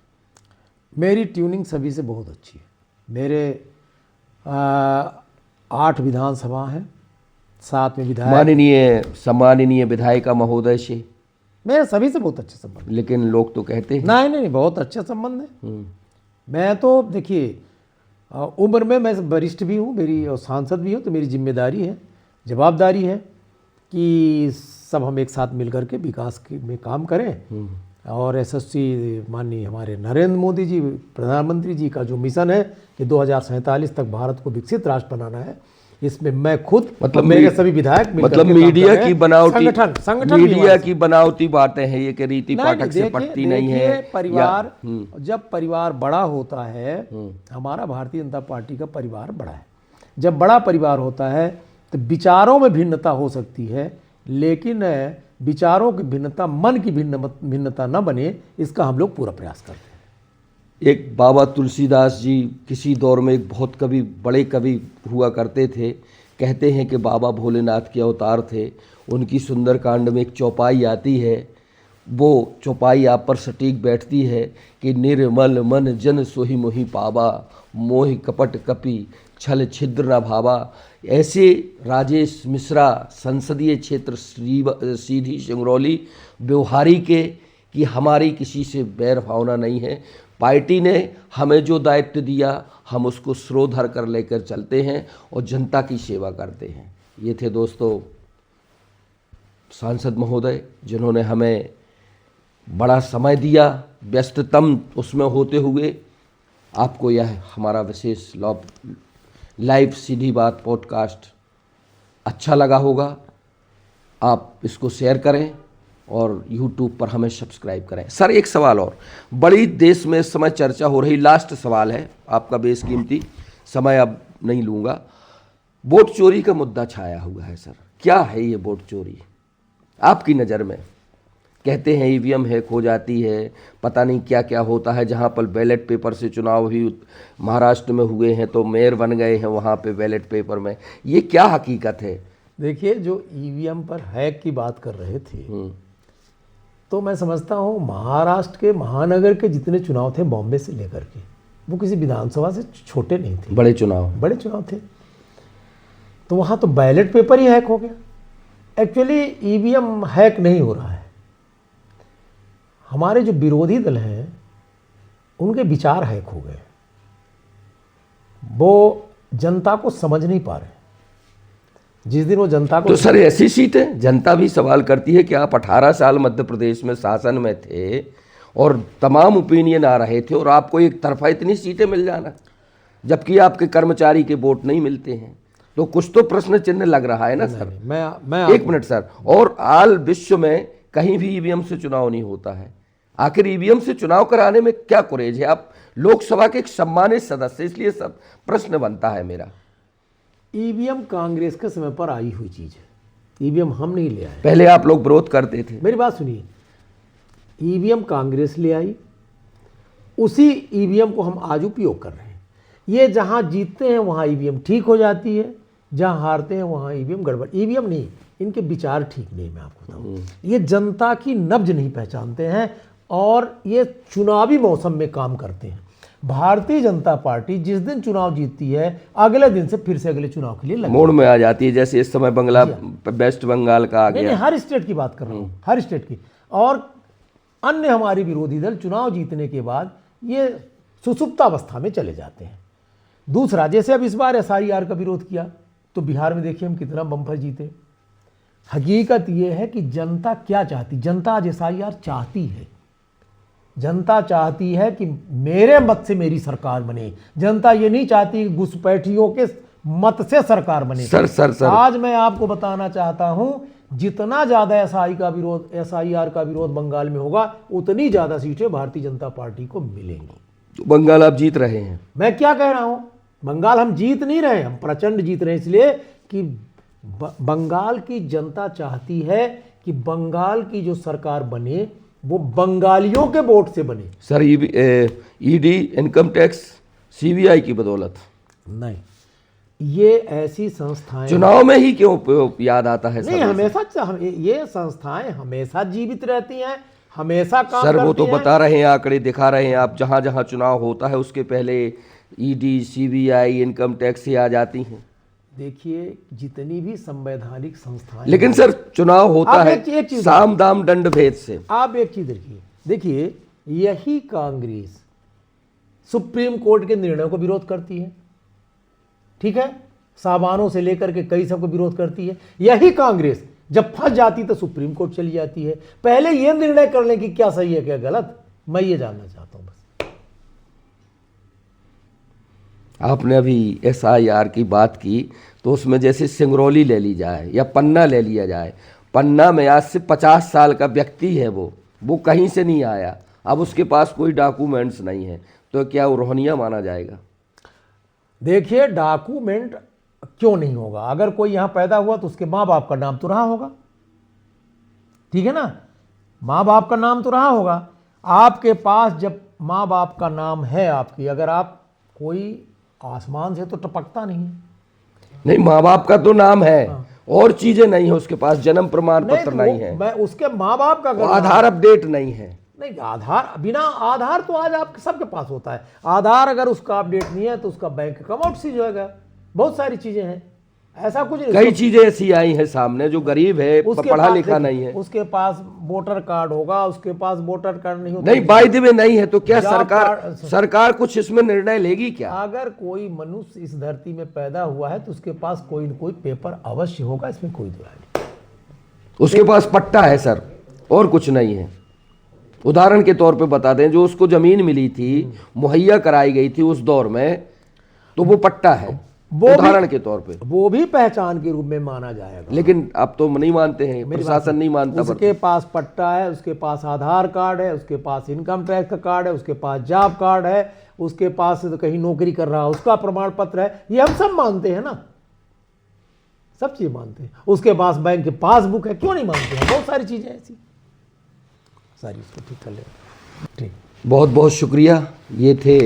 मेरी ट्यूनिंग सभी से बहुत अच्छी है। मेरे 8 विधानसभा हैं, 7 में विधायक, सम्माननीय विधायिका महोदय से मेरे सभी से बहुत अच्छे संबंध। लेकिन लोग तो कहते हैं नहीं, बहुत अच्छे संबंध है। मैं तो देखिए, उम्र में मैं वरिष्ठ भी हूँ, मेरी और सांसद भी हूँ, तो मेरी जिम्मेदारी है, जवाबदारी है कि सब हम एक साथ मिलकर के विकास में काम करें। और एसएससी माननीय हमारे नरेंद्र मोदी जी, प्रधानमंत्री जी का जो मिशन है कि 2047 तक भारत को विकसित राष्ट्र बनाना है, इसमें मैं खुद, मतलब मेरे सभी विधायक, मतलब मीडिया की बनावटी, मीडिया की बनावटी बातें हैं ये, कि रीति पाठक से पटती नहीं है। परिवार, जब परिवार बड़ा होता है, हमारा भारतीय जनता पार्टी का परिवार बड़ा है, जब बड़ा परिवार होता है तो विचारों में भिन्नता हो सकती है, लेकिन विचारों की भिन्नता मन की भिन्नता न बने, इसका हम लोग पूरा प्रयास करते हैं। एक बाबा तुलसीदास जी किसी दौर में एक बहुत कवि, बड़े कवि हुआ करते थे, कहते हैं कि बाबा भोलेनाथ के अवतार थे। उनकी सुंदरकांड में एक चौपाई आती है, वो चौपाई आप पर सटीक बैठती है कि निर्मल मन जन सोहि मोहि पावा, मोहि कपट कपि छल छिद्र न भावा। ऐसे राजेश मिश्रा, संसदीय क्षेत्र सीधी सिंगरौली, व्यवहारी के कि हमारी किसी से बैर भावना नहीं है। पार्टी ने हमें जो दायित्व दिया हम उसको सिरोधर कर लेकर चलते हैं और जनता की सेवा करते हैं। ये थे दोस्तों सांसद महोदय, जिन्होंने हमें बड़ा समय दिया, व्यस्ततम उसमें होते हुए। आपको यह हमारा विशेष लाइव सीधी बात पॉडकास्ट अच्छा लगा होगा। आप इसको शेयर करें और YouTube पर हमें सब्सक्राइब करें। सर, एक सवाल और, बड़ी देश में इस समय चर्चा हो रही, लास्ट सवाल है, आपका बेशकीमती समय अब नहीं लूँगा। वोट चोरी का मुद्दा छाया हुआ है सर, क्या है ये वोट चोरी आपकी नज़र में? कहते हैं ईवीएम हैक हो जाती है, पता नहीं क्या क्या होता है। जहाँ पर बैलेट पेपर से चुनाव भी महाराष्ट्र में हुए हैं तो मेयर बन गए हैं वहाँ पे बैलेट पेपर में, ये क्या हकीकत है? देखिए, जो ईवीएम पर हैक की बात कर रहे थे, तो मैं समझता हूँ महाराष्ट्र के महानगर के जितने चुनाव थे बॉम्बे से लेकर के, वो किसी विधानसभा से छोटे नहीं थे, बड़े चुनाव थे। तो वहाँ तो बैलेट पेपर ही हैक हो गया। एक्चुअली ईवीएम हैक नहीं हो रहा है, हमारे जो विरोधी दल हैं उनके विचार हैक हो गए, वो जनता को समझ नहीं पा रहे। जिस दिन वो जनता को तो सर ऐसी सीटें जनता भी सवाल करती है कि आप 18 साल मध्य प्रदेश में शासन में थे और तमाम ओपिनियन आ रहे थे और आपको एक तरफा इतनी सीटें मिल जाना, जबकि आपके कर्मचारी के वोट नहीं मिलते हैं, तो कुछ तो प्रश्न चिन्ह लग रहा है ना सर। मैं एक मिनट सर, और आल विश्व में कहीं भी ईवीएम से चुनाव नहीं होता है, आखिर ईवीएम से चुनाव कराने में क्या कुरेज है? आप लोकसभा के एक सम्मानित सदस्य, इसलिए सब प्रश्न बनता है मेरा। ईवीएम कांग्रेस के समय पर आई हुई चीज है, ईवीएम हम नहीं ले आए। पहले आप लोग विरोध करते थे। मेरी बात सुनिए, ईवीएम कांग्रेस ले आई, उसी ईवीएम को हम आज उपयोग कर रहे हैं। ये जहां जीतते हैं वहां ईवीएम ठीक हो जाती है, जहां हारते हैं वहां ईवीएम गड़बड़। ईवीएम नहीं, इनके विचार ठीक नहीं, मैं आपको बताऊं। ये जनता की नब्ज नहीं पहचानते हैं और ये चुनावी मौसम में काम करते हैं। भारतीय जनता पार्टी जिस दिन चुनाव जीतती है अगले दिन से फिर से अगले चुनाव के लिए लगी मोड़ में आ जाती है, जैसे इस समय वेस्ट बंगाल का आ गया। नहीं, हर स्टेट की बात कर रहा हूँ, हर स्टेट की। और अन्य हमारे विरोधी दल चुनाव जीतने के बाद ये सुसुप्तावस्था में चले जाते हैं। दूसरा, जैसे अब इस बार एसआईआर का विरोध किया तो बिहार में देखिए हम कितना बम्पर जीते। हकीकत ये है कि जनता क्या चाहती, जनता आज एसआईआर चाहती है। जनता चाहती है कि मेरे मत से मेरी सरकार बने, जनता ये नहीं चाहती कि घुसपैठियों के मत से सरकार बने। सर आज मैं आपको बताना चाहता हूं, जितना ज्यादा एसआईआर का विरोध बंगाल में होगा उतनी ज्यादा सीटें भारतीय जनता पार्टी को मिलेंगी। तो बंगाल आप जीत रहे हैं। मैं क्या कह रहा हूं, बंगाल हम जीत नहीं रहे, हम प्रचंड जीत रहे हैं, इसलिए कि बंगाल की जनता चाहती है कि बंगाल की जो सरकार बने वो बंगालियों के वोट से बने। Sir ED, income tax, CBI की बदौलत नहीं, ये ऐसी संस्थाएं चुनाव में ही क्यों याद आता है? नहीं, हमेशा ये संस्थाएं हमेशा जीवित रहती हैं, हमेशा काम सर वो तो करती हैं। बता रहे हैं, आंकड़े दिखा रहे हैं, आप जहां जहां चुनाव होता है उसके पहले ईडी, सीबीआई, इनकम टैक्स से आ जाती हैं। देखिए, जितनी भी संवैधानिक संस्थाएं, लेकिन सर चुनाव होता आप है एक चीज साम दाम दंड भेद से। आप एक चीज देखिए, यही कांग्रेस सुप्रीम कोर्ट के निर्णय को विरोध करती है, ठीक है, सामानों से लेकर के कई सबको विरोध करती है। यही कांग्रेस जब फंस जाती तो सुप्रीम कोर्ट चली जाती है। पहले यह निर्णय कर लें कि क्या सही है क्या गलत, मैं ये जानना चाहता हूं बस। आपने अभी एसआईआर की बात की तो उसमें जैसे सिंगरौली ले ली जाए या पन्ना ले लिया जाए, पन्ना में आज से 50 साल का व्यक्ति है, वो कहीं से नहीं आया, अब उसके पास कोई डॉक्यूमेंट्स नहीं है, तो क्या वो रोहनिया माना जाएगा? देखिए, डॉक्यूमेंट क्यों नहीं होगा? अगर कोई यहाँ पैदा हुआ तो उसके माँ बाप का नाम तो रहा होगा, ठीक है ना, माँ बाप का नाम तो रहा होगा। आपके पास जब माँ बाप का नाम है आपकी, अगर आप कोई आसमान से तो टपकता नहीं, माँ बाप का तो नाम है, और चीजें नहीं है उसके पास, जन्म प्रमाण पत्र नहीं है, मैं उसके माँ बाप का आधार अपडेट नहीं है। नहीं, आधार, बिना आधार तो आज आप सबके पास होता है। आधार अगर उसका अपडेट नहीं है तो उसका बैंक अकाउंट सीज होगा, बहुत सारी चीजें हैं, ऐसा कुछ नहीं। कई चीजें ऐसी आई हैं सामने, जो गरीब है, पढ़ा लिखा नहीं है, उसके पास वोटर कार्ड होगा, उसके पास वोटर कार्ड नहीं होगा, नहीं बाय द वे नहीं है, तो क्या सरकार कुछ इसमें निर्णय लेगी क्या? अगर कोई मनुष्य इस धरती में पैदा हुआ है तो उसके पास कोई न कोई पेपर अवश्य होगा, इसमें कोई दुराई नहीं। उसके पास पट्टा है सर, और कुछ नहीं है। उदाहरण के तौर पे बता दें, जो उसको जमीन मिली थी, मुहैया कराई गई थी उस दौर में, तो वो पट्टा है, उदाहरण के तौर पे, वो भी पहचान के रूप में माना जाएगा। लेकिन अब तो नहीं मानते हैं, प्रशासन नहीं मानता। उसके पास पट्टा है, उसके पास आधार कार्ड है, उसके पास इनकम टैक्स का कार्ड है, उसके पास जॉब कार्ड है, उसके पास तो कहीं नौकरी कर रहा है उसका प्रमाण पत्र है, ये हम सब मानते हैं ना, सब चीज मानते हैं। उसके पास बैंक की पासबुक है, क्यों नहीं मानते हैं? बहुत सारी चीजें ऐसी। सारी उसको ठीक कर लेंगे। ठीक, बहुत बहुत शुक्रिया। ये थे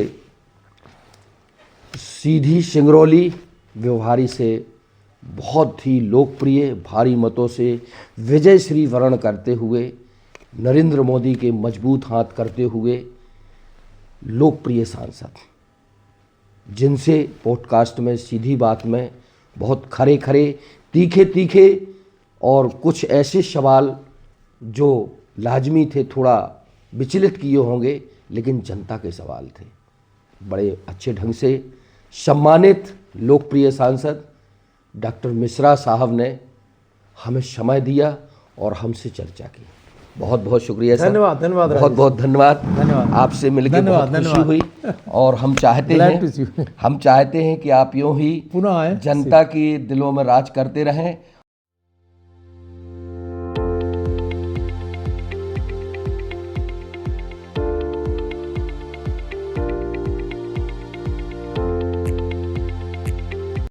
सीधी सिंगरौली व्यवहारी से बहुत ही लोकप्रिय भारी मतों से विजय श्री वर्ण करते हुए, नरेंद्र मोदी के मजबूत हाथ करते हुए लोकप्रिय सांसद, जिनसे पॉडकास्ट में सीधी बात में बहुत खरे खरे, तीखे तीखे और कुछ ऐसे सवाल जो लाजमी थे, थोड़ा विचलित किए होंगे, लेकिन जनता के सवाल थे। बड़े अच्छे ढंग से सम्मानित लोकप्रिय सांसद डॉक्टर मिश्रा साहब ने हमें समय दिया और हमसे चर्चा की। बहुत बहुत शुक्रिया सर। धन्यवाद, धन्यवाद बहुत बहुत धन्यवाद। धन्यवाद। आपसे मिलकर बहुत खुशी हुई और हम चाहते हैं कि आप यूं ही पुनः आए, जनता की दिलों में राज करते रहें